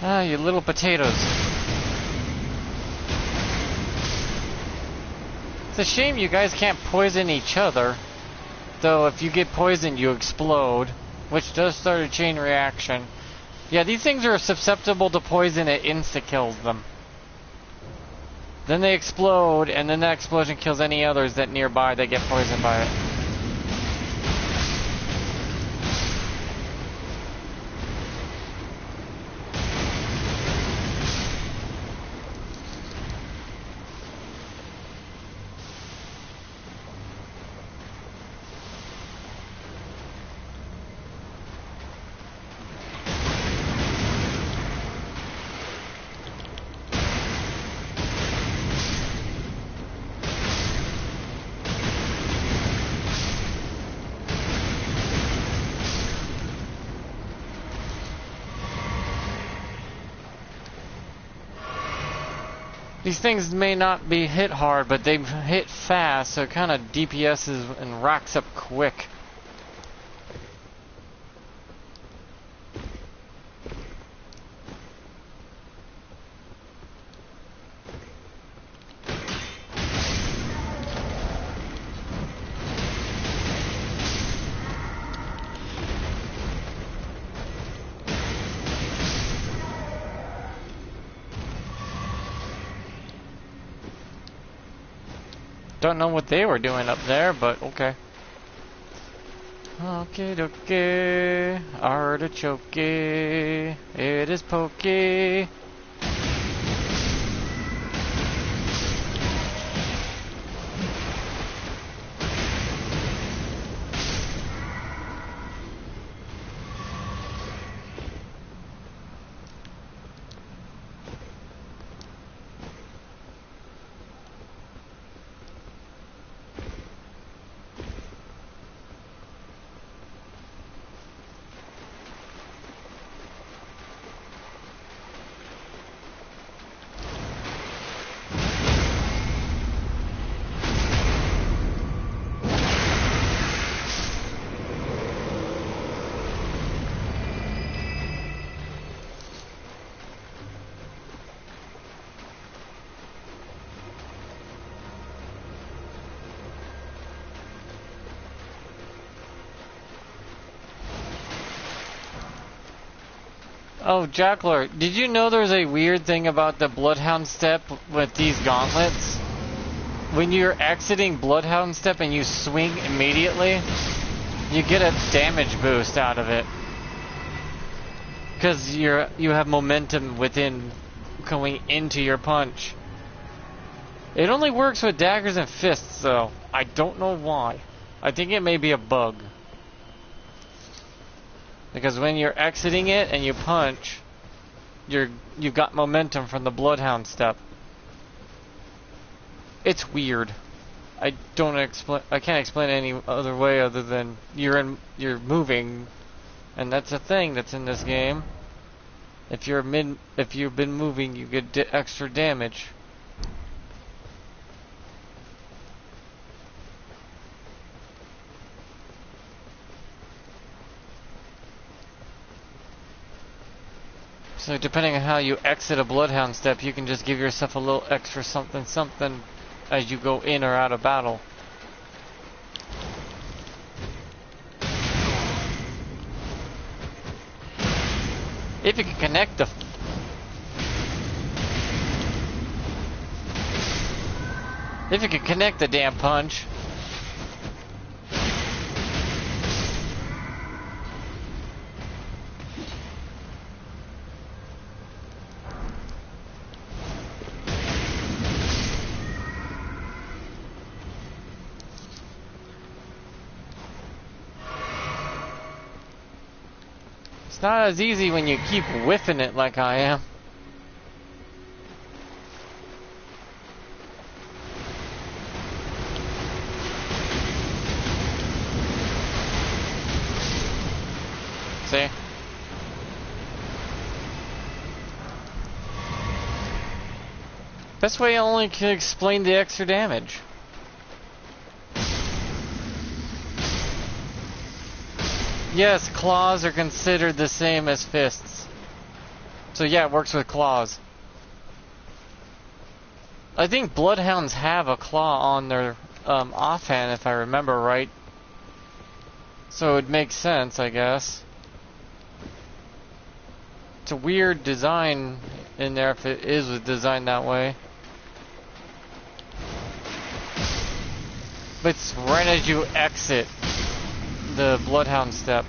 Ah, you little potatoes. It's a shame you guys can't poison each other. Though if you get poisoned, you explode, which does start a chain reaction. Yeah, these things are susceptible to poison. It insta-kills them. Then they explode, and then that explosion kills any others that nearby that get poisoned by it. These things may not be hit hard, but they hit fast, so it kind of DPSs and racks up quick. Don't know what they were doing up there, but okay. Okay, dokie. Artichoke. It is pokey. Oh, Jackler, did you know there's a weird thing about the Bloodhound step with these gauntlets? When you're exiting Bloodhound step and you swing immediately, you get a damage boost out of it. Because you have momentum within going into your punch. It only works with daggers and fists, though. I don't know why. I think it may be a bug. Because when you're exiting it and you punch, you've got momentum from the Bloodhound step. It's weird. I can't explain it any other way other than you're moving, and that's a thing that's in this game. If you've been moving, you get extra damage. So depending on how you exit a Bloodhound step, you can just give yourself a little extra something something as you go in or out of battle. If you can connect the damn punch. It's not as easy when you keep whiffing it like I am. See? Best way I only can explain the extra damage. Yes, claws are considered the same as fists. So yeah, it works with claws. I think bloodhounds have a claw on their offhand, if I remember right. So it makes sense, I guess. It's a weird design in there if it is designed that way. But it's right as you exit the bloodhound step.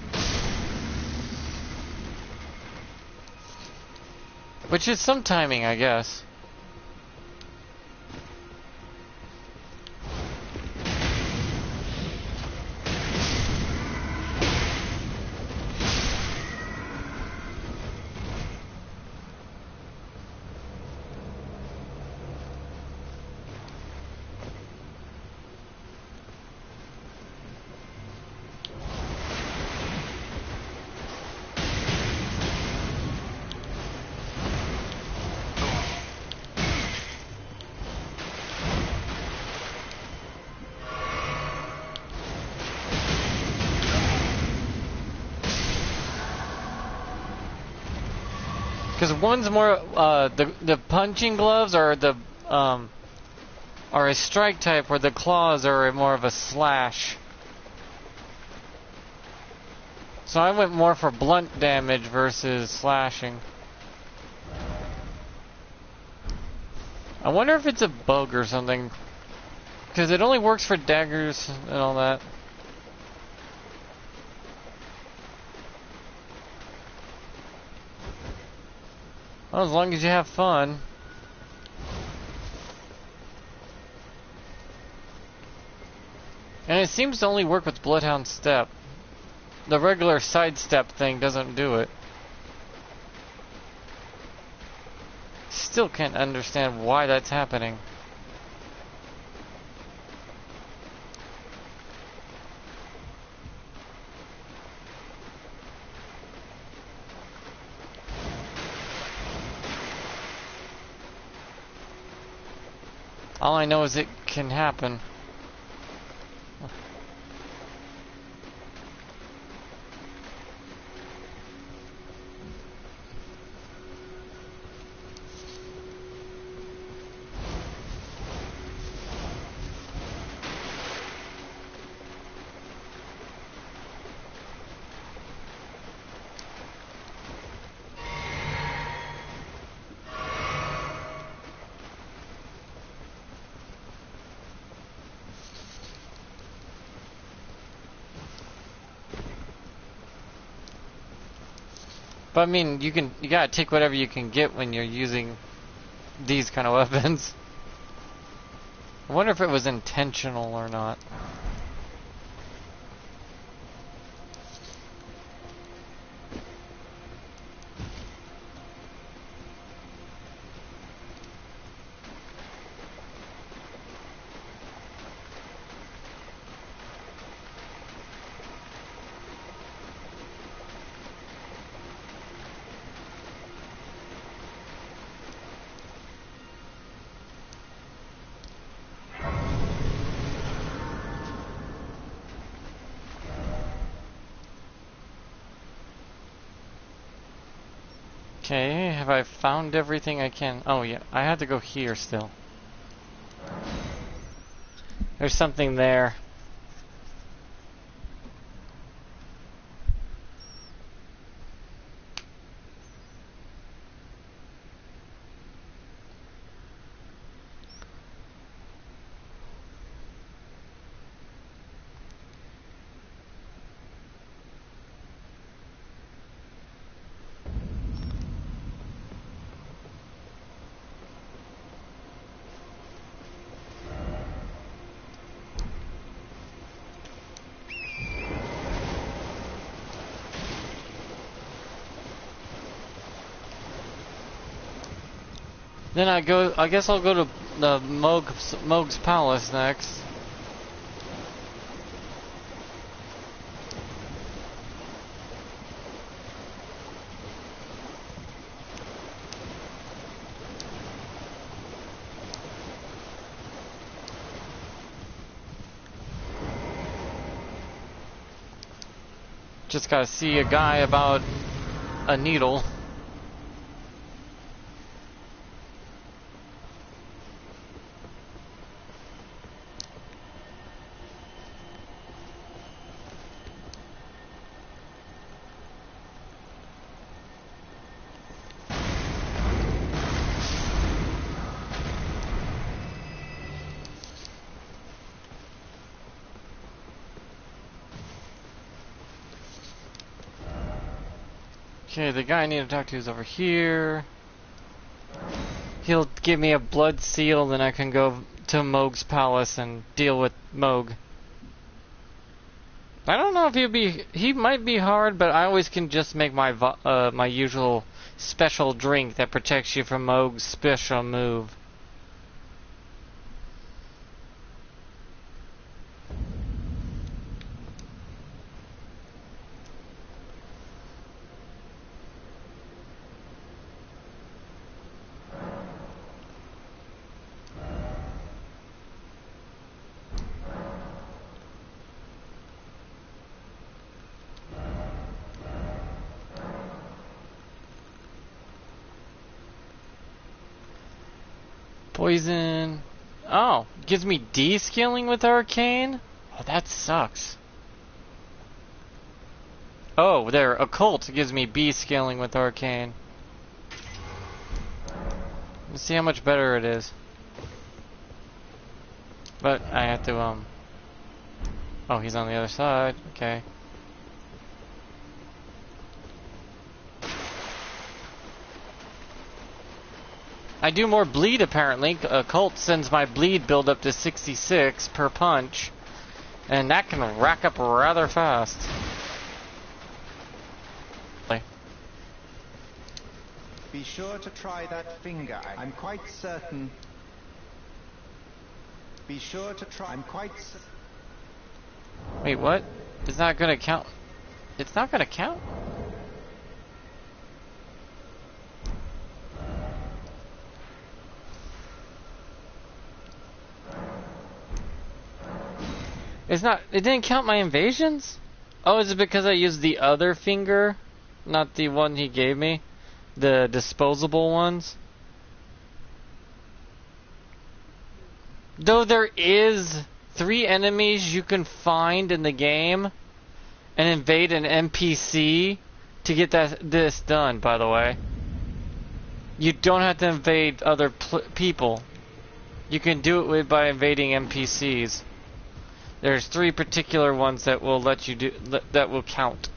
Which is some timing, I guess. Because one's more the punching gloves are a strike type, where the claws are more of a slash. So I went more for blunt damage versus slashing. I wonder if it's a bug or something, because it only works for daggers and all that. Well, as long as you have fun. And it seems to only work with Bloodhound Step. The regular sidestep thing doesn't do it. Still can't understand why that's happening. All I know is it can happen. But I mean, you gotta take whatever you can get when you're using these kind of weapons. I wonder if it was intentional or not. Okay, have I found everything I can? Oh yeah, I had to go here still. There's something there. Then I guess I'll go to the Moog's Palace next. Just gotta see a guy about a needle. Okay, the guy I need to talk to is over here. He'll give me a blood seal, then I can go to Moog's palace and deal with Moog. I don't know if he might be hard, but I always can just make my my usual special drink that protects you from Moog's special move. Poison. Oh, gives me D-scaling with Arcane? Oh, that sucks. Oh, there, Occult gives me B-scaling with Arcane. Let's see how much better it is. But I have to, oh, he's on the other side. Okay. I do more bleed, apparently. Occult sends my bleed build up to 66 per punch. And that can rack up rather fast. Be sure to try that finger. I'm quite certain. Be sure to try. I'm quite Wait, what? It's not gonna count. It's not gonna count? It's not. It didn't count my invasions? Oh, is it because I used the other finger? Not the one he gave me? The disposable ones? Though there is 3 enemies you can find in the game and invade an NPC to get this done, by the way. You don't have to invade other people. You can do it by invading NPCs. There's 3 particular ones that will let you do that will count.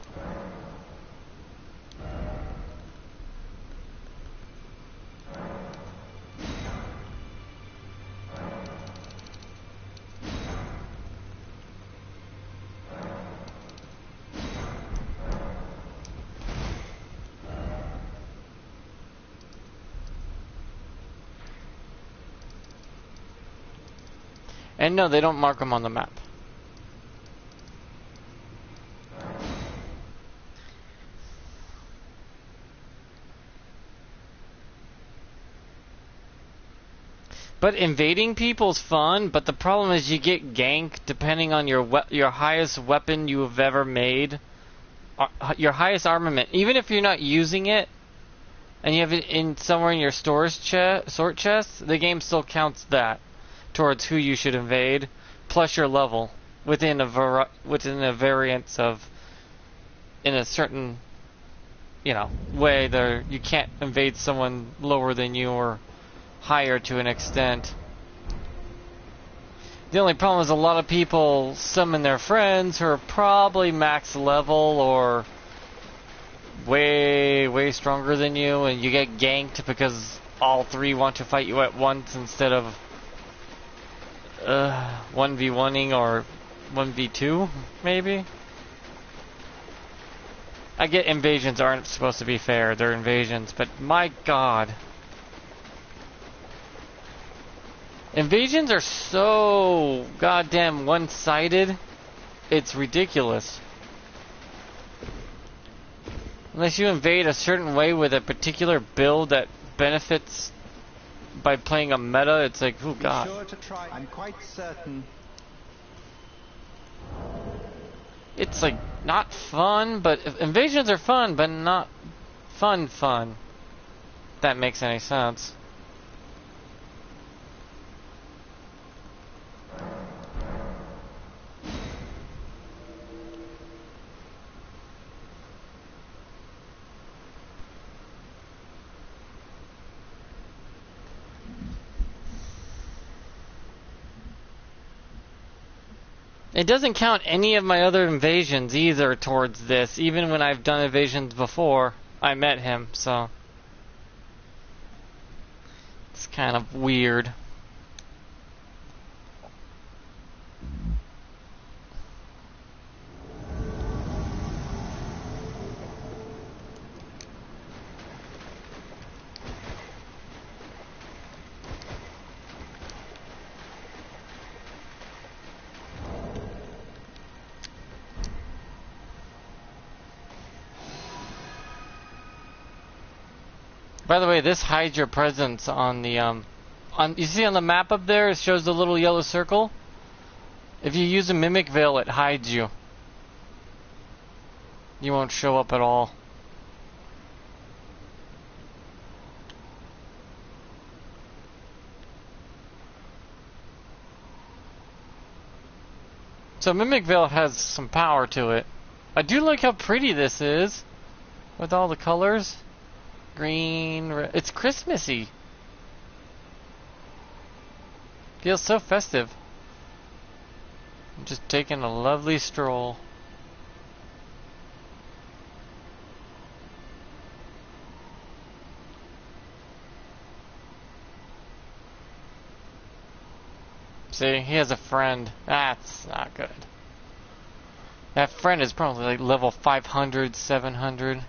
And no, they don't mark them on the map. But invading people's fun, but the problem is you get ganked depending on your highest weapon you have ever made. Your highest armament. Even if you're not using it, and you have it in somewhere in your sort chest, the game still counts that towards who you should invade, plus your level within a variance of in a certain way. There you can't invade someone lower than you or higher to an extent. The only problem is a lot of people summon their friends who are probably max level or way stronger than you, and you get ganked because all 3 want to fight you at once instead of 1v1ing or 1v2 maybe. I get invasions aren't supposed to be fair, they're invasions, but my god. Invasions are so goddamn one-sided, it's ridiculous. Unless you invade a certain way with a particular build that benefits by playing a meta, it's like, oh god. Be sure to try. I'm quite certain. It's like not fun, but invasions are fun, but not fun. If that makes any sense. It doesn't count any of my other invasions either towards this, even when I've done invasions before. I met him, so it's kind of weird. By the way, this hides your presence on the you see on the map up there, it shows the little yellow circle. If you use a mimic veil, it hides you. You won't show up at all. So mimic veil has some power to it. I do like how pretty this is with all the colors. Green, red. It's Christmassy. Feels so festive. I'm just taking a lovely stroll. See, he has a friend. That's not good. That friend is probably like level 500, 700.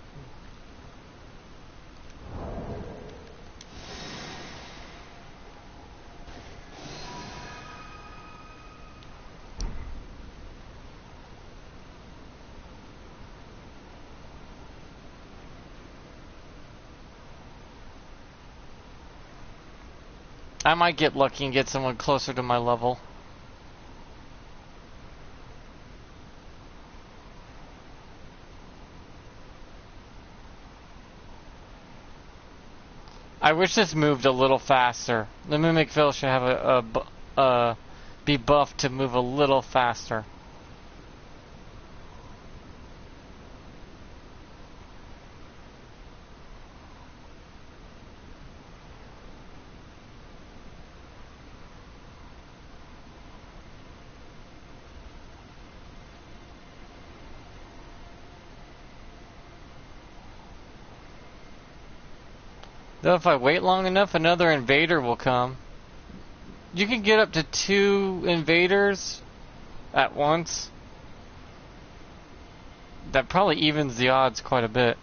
I might get lucky and get someone closer to my level. I wish this moved a little faster. The Mimic Veil should have be buffed to move a little faster. Though if I wait long enough, another invader will come. You can get up to 2 invaders at once. That probably evens the odds quite a bit.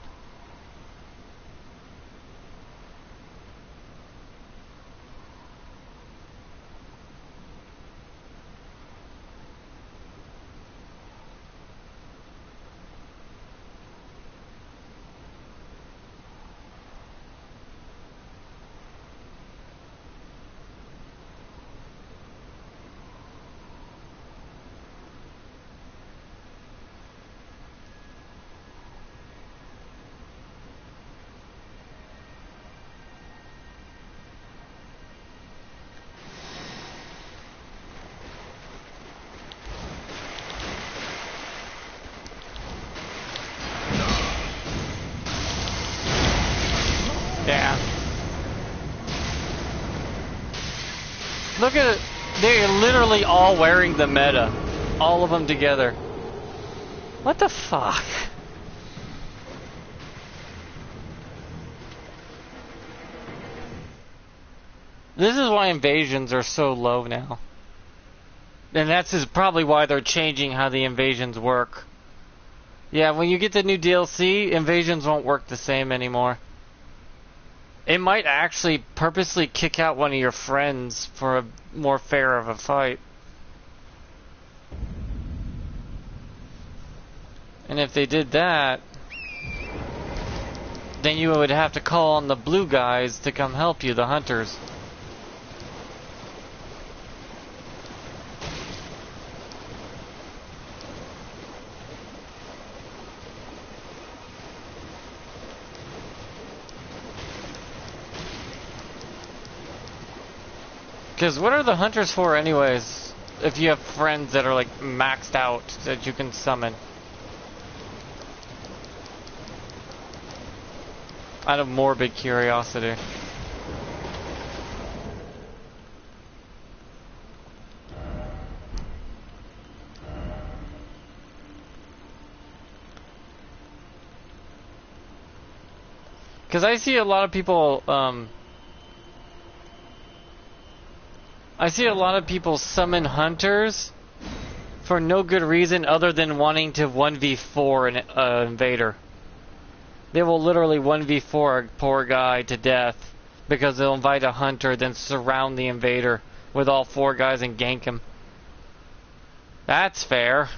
Yeah. Look at it. They're literally all wearing the meta. All of them together. What the fuck? This is why invasions are so low now. And that's probably why they're changing how the invasions work. Yeah, when you get the new DLC, invasions won't work the same anymore. It might actually purposely kick out one of your friends for a more fair of a fight. And if they did that, then you would have to call on the blue guys to come help you, the hunters. Because what are the hunters for anyways, if you have friends that are like maxed out that you can summon? Out of morbid curiosity. Because I see a lot of people, I see a lot of people summon hunters for no good reason other than wanting to 1v4 an invader. They will literally 1v4 a poor guy to death because they'll invite a hunter, then surround the invader with all 4 guys and gank him. That's fair.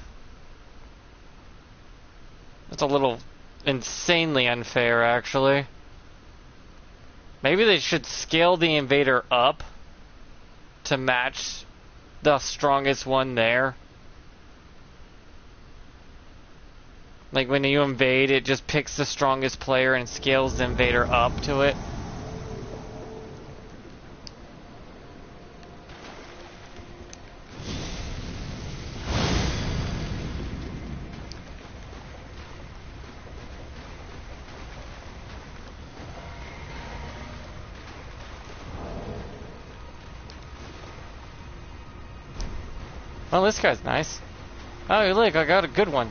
That's a little insanely unfair, actually. Maybe they should scale the invader up to match the strongest one there. Like when you invade, it just picks the strongest player and scales the invader up to it. Oh, this guy's nice. Oh, look, I got a good one.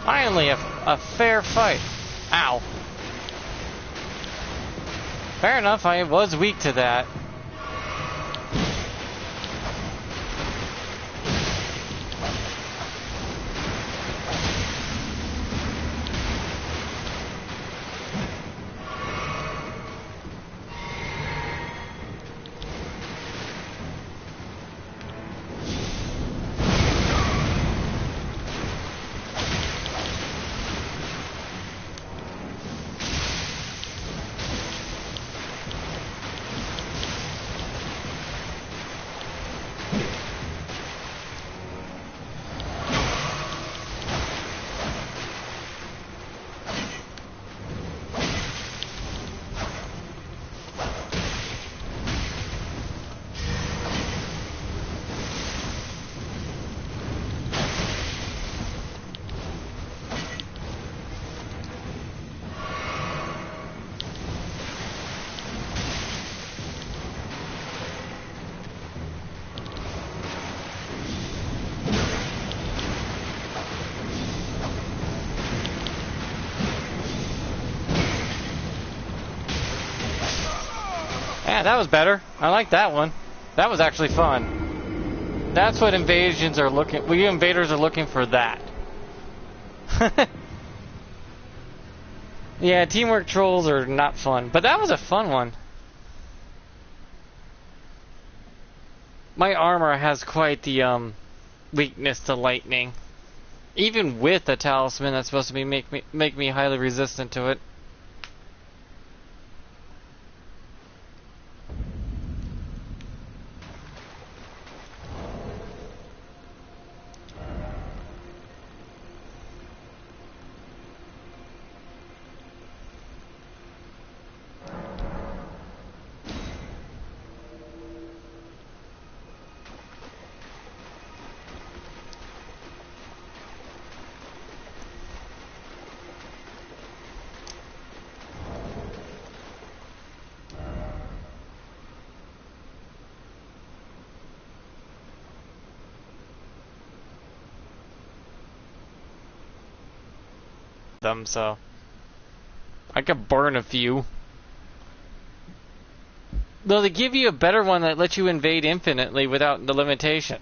Finally, a fair fight. Ow. Fair enough, I was weak to that. Yeah, that was better. I like that one. That was actually fun. That's what invasions are looking... We invaders are looking for that. Yeah, teamwork trolls are not fun. But that was a fun one. My armor has quite the weakness to lightning. Even with a talisman that's supposed to be make me highly resistant to it. Them, so I could burn a few. Though they give you a better one that lets you invade infinitely without the limitation.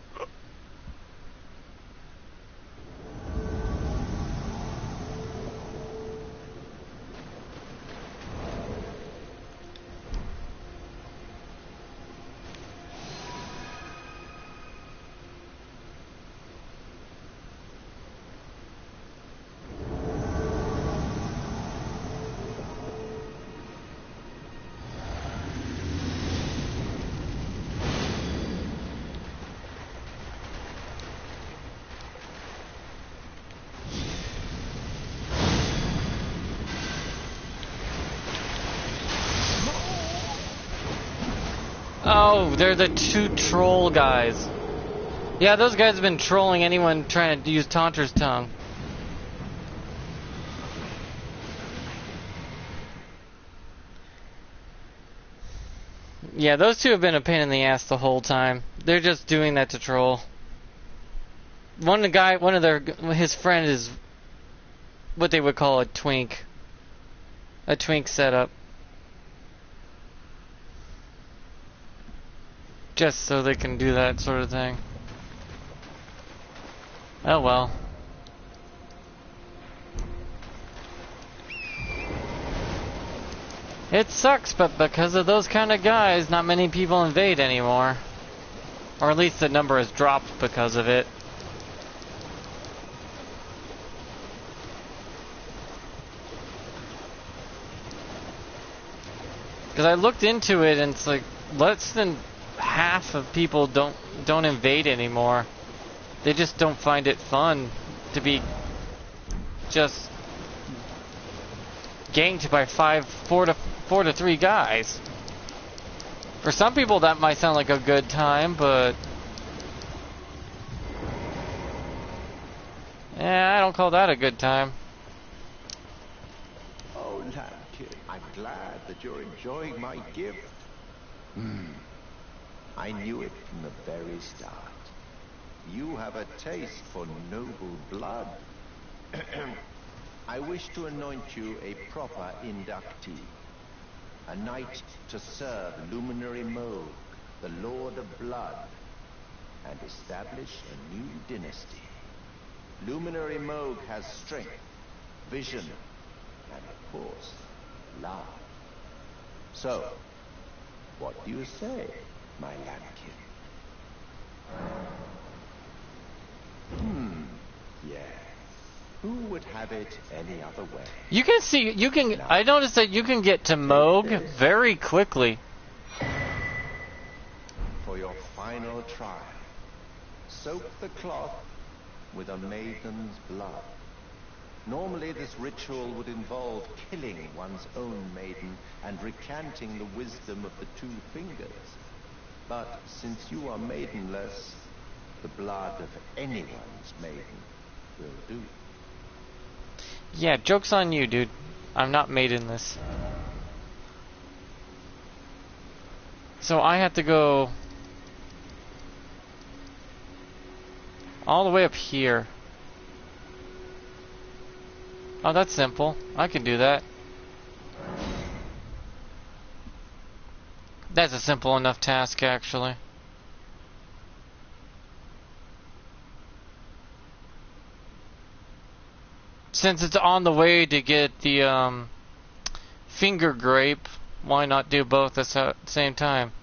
Oh, they're the two troll guys. Yeah, those guys have been trolling anyone trying to use Taunter's tongue. Yeah, those two have been a pain in the ass the whole time. They're just doing that to troll. His friend is what they would call a twink. A twink setup. Just so they can do that sort of thing. Oh well. It sucks, but because of those kind of guys, not many people invade anymore. Or at least the number has dropped because of it. Because I looked into it and it's like less than half of people don't invade anymore. They just don't find it fun to be just ganked by 4 to 3 guys. For some people that might sound like a good time, but yeah, I don't call that a good time. Oh, Lambkin, I'm glad that you're enjoying my gift. I knew it from the very start. You have a taste for noble blood. I wish to anoint you a proper inductee. A knight to serve Luminary Moog, the Lord of Blood, and establish a new dynasty. Luminary Moog has strength, vision, and of course, love. So, what do you say, my lambkin? Yes. Who would have it any other way? You can see, I noticed that you can get to Moog very quickly. For your final trial, soak the cloth with a maiden's blood. Normally this ritual would involve killing one's own maiden and recanting the wisdom of the 2 fingers. But since you are maidenless, the blood of anyone's maiden will do. Yeah, joke's on you, dude. I'm not maidenless. So I have to go all the way up here. Oh, that's simple. I can do that. That's a simple enough task, actually. Since it's on the way to get the finger grape, why not do both at the same time?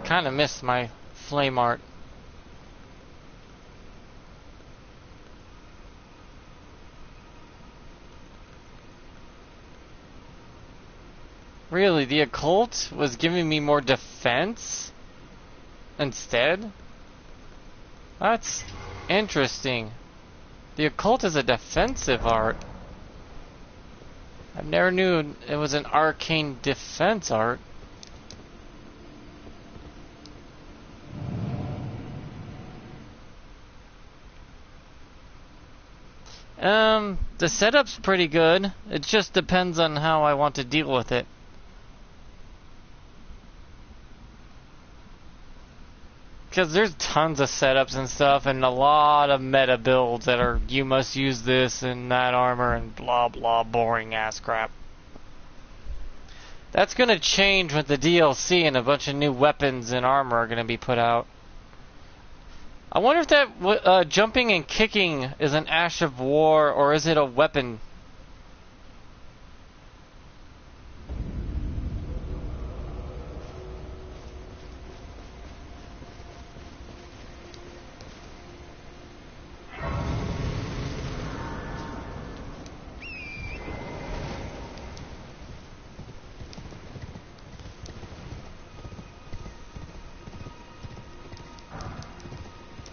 Kind of missed my flame art. Really, the occult was giving me more defense instead? That's interesting. The occult is a defensive art. I never knew it was an arcane defense art. The setup's pretty good. It just depends on how I want to deal with it. Because there's tons of setups and stuff, and a lot of meta builds that are, you must use this and that armor and blah blah boring ass crap. That's gonna change with the DLC and a bunch of new weapons and armor are gonna be put out. I wonder if that jumping and kicking is an Ash of War, or is it a weapon?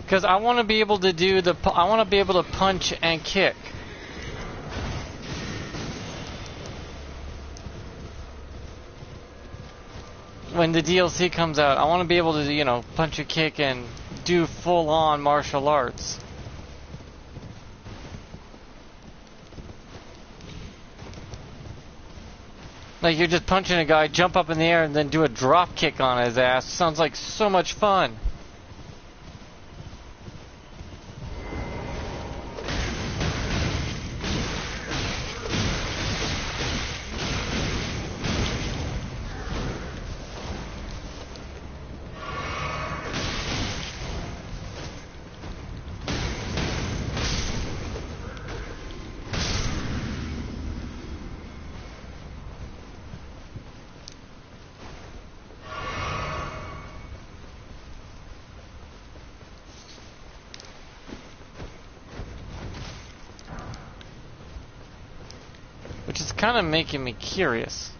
Because I want to be able to do I want to be able to punch and kick. When the DLC comes out, I want to be able to, you know, punch a kick and do full-on martial arts. Like, you're just punching a guy, jump up in the air, and then do a drop kick on his ass. Sounds like so much fun. Which is kind of making me curious.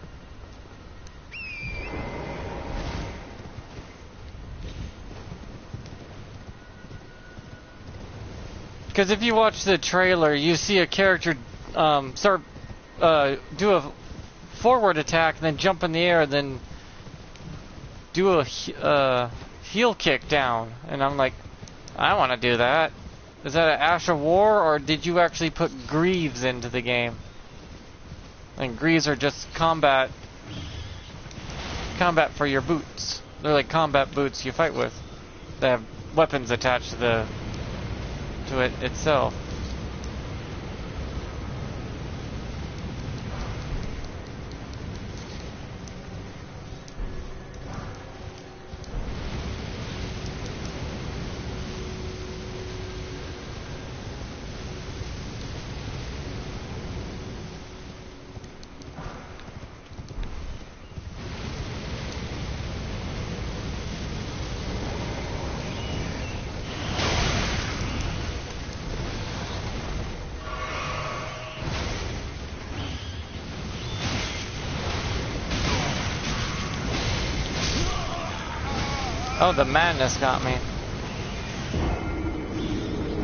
Because if you watch the trailer, you see a character do a forward attack, and then jump in the air, and then do a heel kick down. And I'm like, I want to do that. Is that an Ash of War, or did you actually put greaves into the game? And greaves are just combat for your boots. They're like combat boots you fight with. They have weapons attached to it itself. Oh, the madness got me.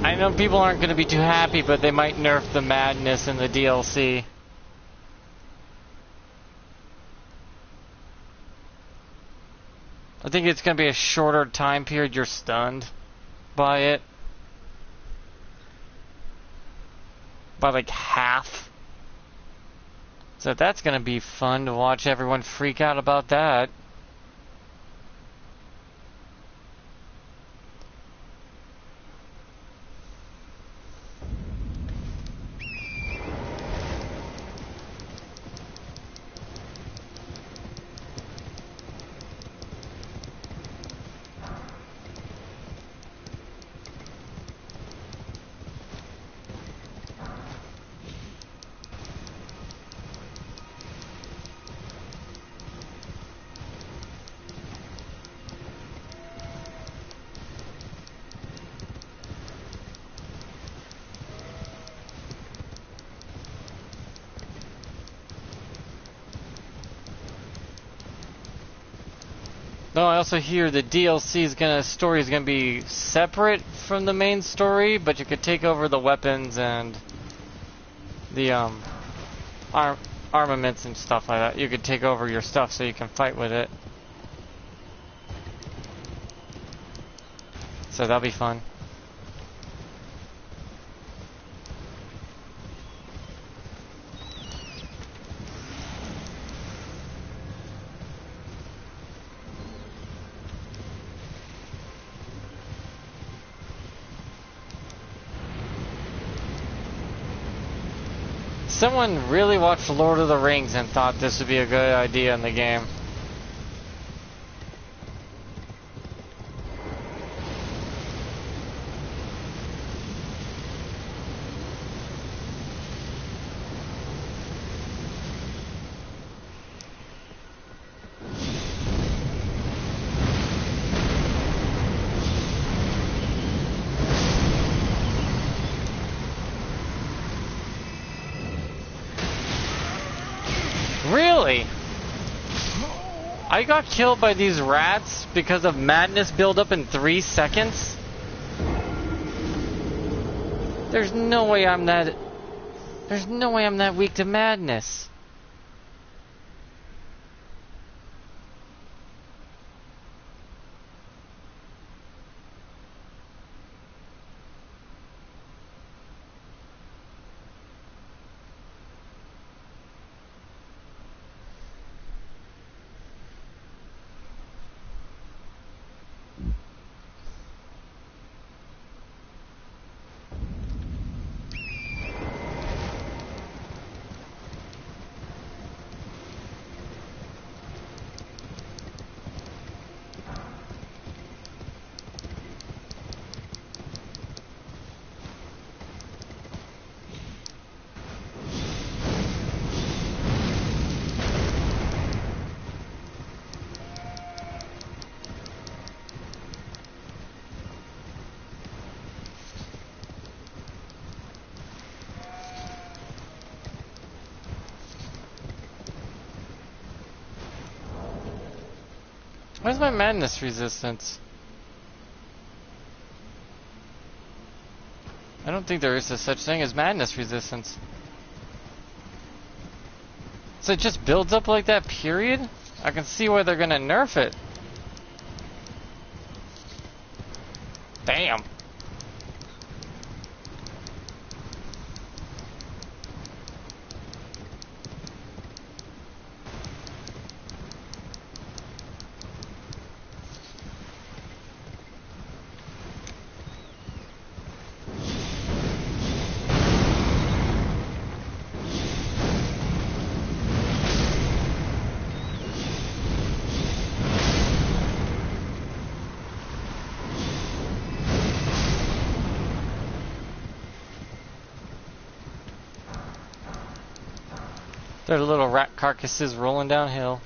I know people aren't going to be too happy, but they might nerf the madness in the DLC. I think it's going to be a shorter time period you're stunned by it. By like half. So that's going to be fun to watch everyone freak out about that. No, I also hear the DLC story is gonna be separate from the main story, but you could take over the weapons and the armaments and stuff like that. You could take over your stuff so you can fight with it. So that'll be fun. Someone really watched Lord of the Rings and thought this would be a good idea in the game. Really? I got killed by these rats because of madness build up in 3 seconds? There's no way I'm that... There's no way I'm that weak to madness. Where's my madness resistance? I don't think there is a such thing as madness resistance. So it just builds up like that, period? I can see why they're gonna nerf it. Damn. Their little rat carcasses rolling downhill.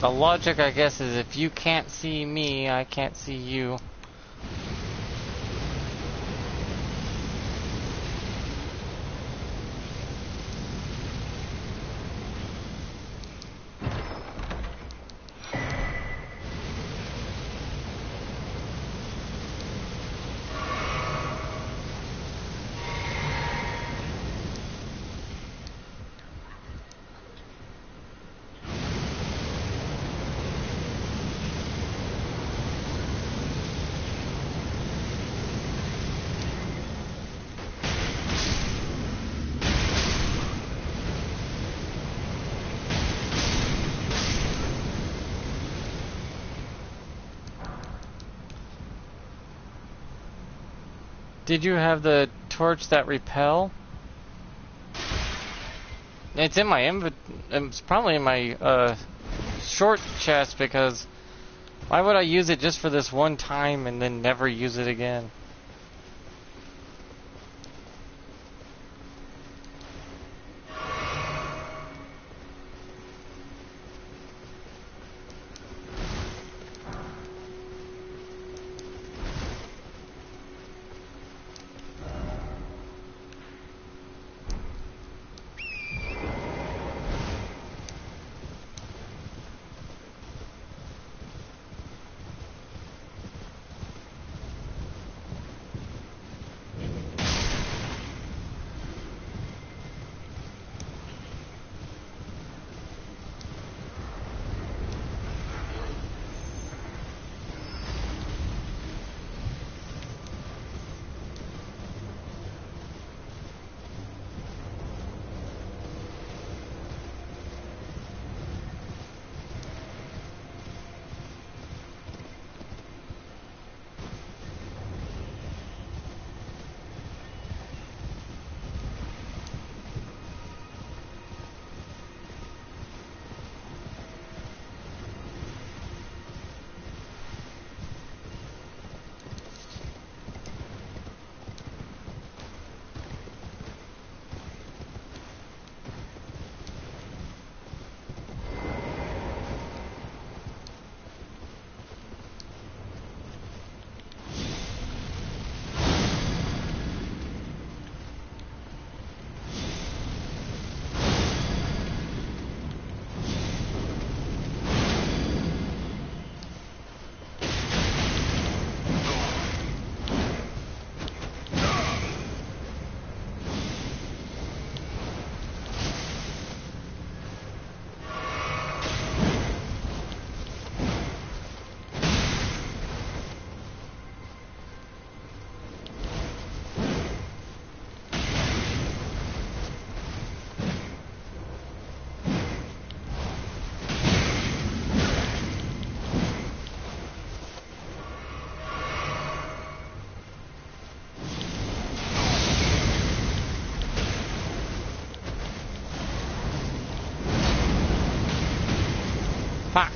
The logic, I guess, is if you can't see me, I can't see you. Did you have the torch that repel? It's in my it's probably in my short chest, because why would I use it just for this one time and then never use it again? Fuck.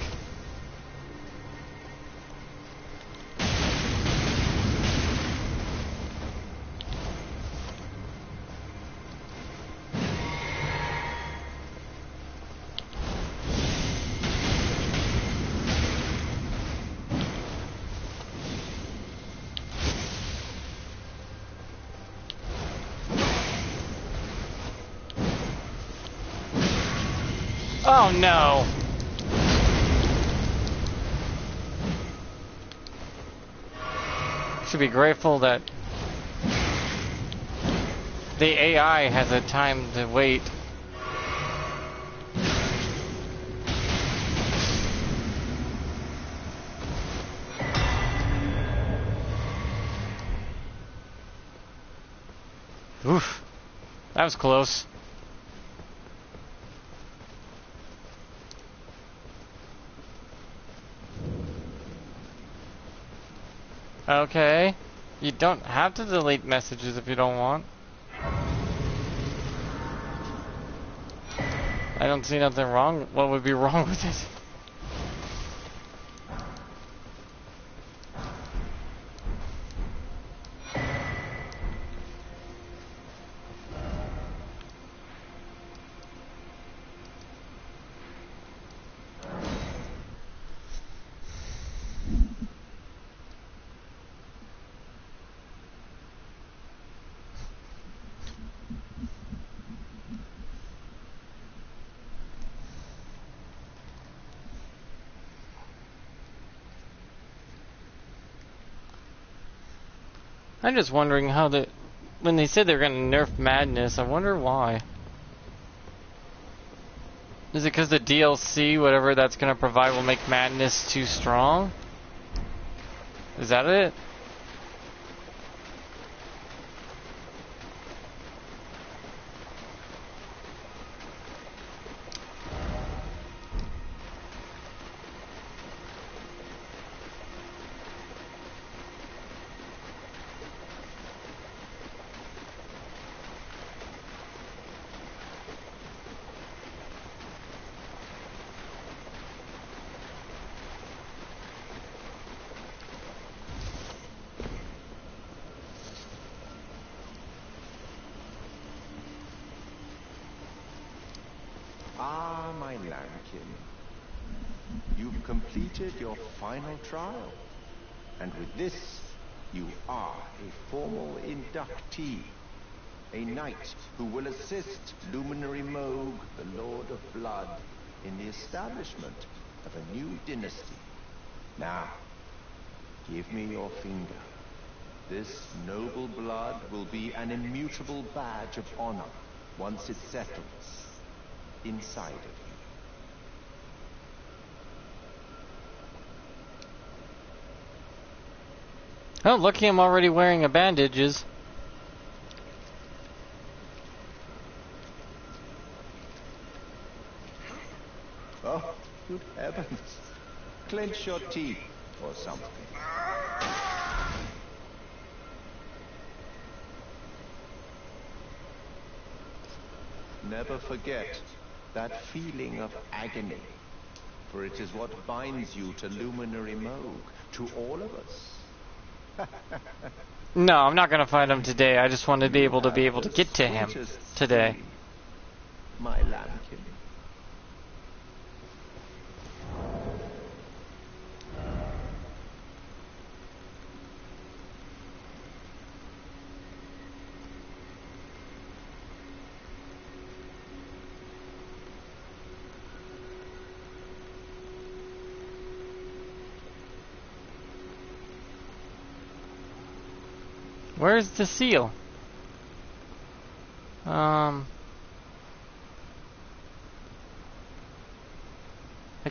Oh no. Should be grateful that the AI has a time to wait. Oof. That was close. Okay. You don't have to delete messages if you don't want. I don't see nothing wrong. What would be wrong with it? I'm just wondering how when they said they're gonna nerf Madness, I wonder why. Is it because the DLC, whatever that's gonna provide, will make Madness too strong? Is that it? completed your final trial. And with this, you are a formal inductee. A knight who will assist Luminary Moog, the Lord of Blood, in the establishment of a new dynasty. Now, give me your finger. This noble blood will be an immutable badge of honor once it settles inside of you. Oh, lucky I'm already wearing a bandages. Oh, good heavens. Clench your teeth or something. Never forget that feeling of agony, for it is what binds you to Luminary Moog, to all of us. No, I'm not gonna fight him today. I just want to be able to get to him today. Sleep, my lambkin. Where's the seal? I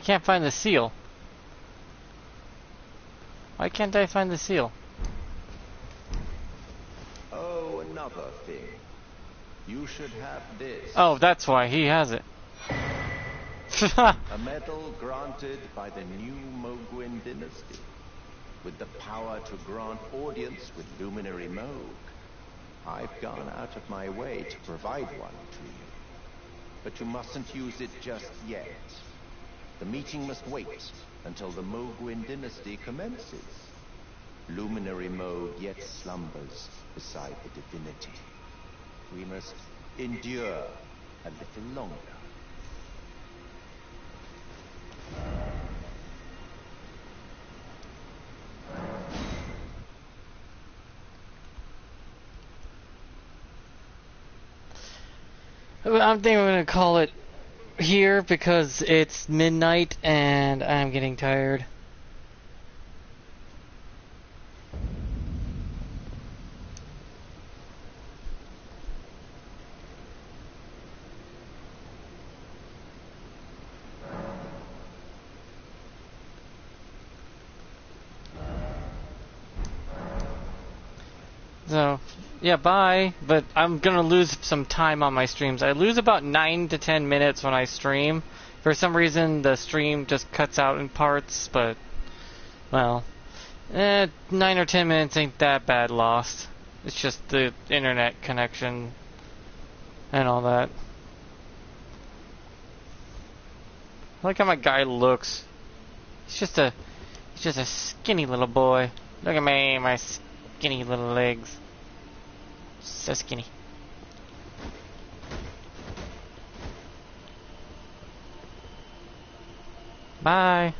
can't find the seal. Why can't I find the seal? Oh, another thing. You should have this. Oh, that's why he has it. A medal granted by the new Moguin dynasty, with the power to grant audience with Luminary Moog. I've gone out of my way to provide one to you. But you mustn't use it just yet. The meeting must wait until the Moguin dynasty commences. Luminary Moog yet slumbers beside the divinity. We must endure a little longer. I think I'm gonna call it here because it's midnight and I'm getting tired. So, yeah, bye. But I'm gonna lose some time on my streams. I lose about 9 to 10 minutes when I stream. For some reason, the stream just cuts out in parts, but, well, 9 or 10 minutes ain't that bad lost. It's just the internet connection and all that. I like how my guy looks. He's just a skinny little boy. Look at me, my skinny little legs. So skinny. Bye.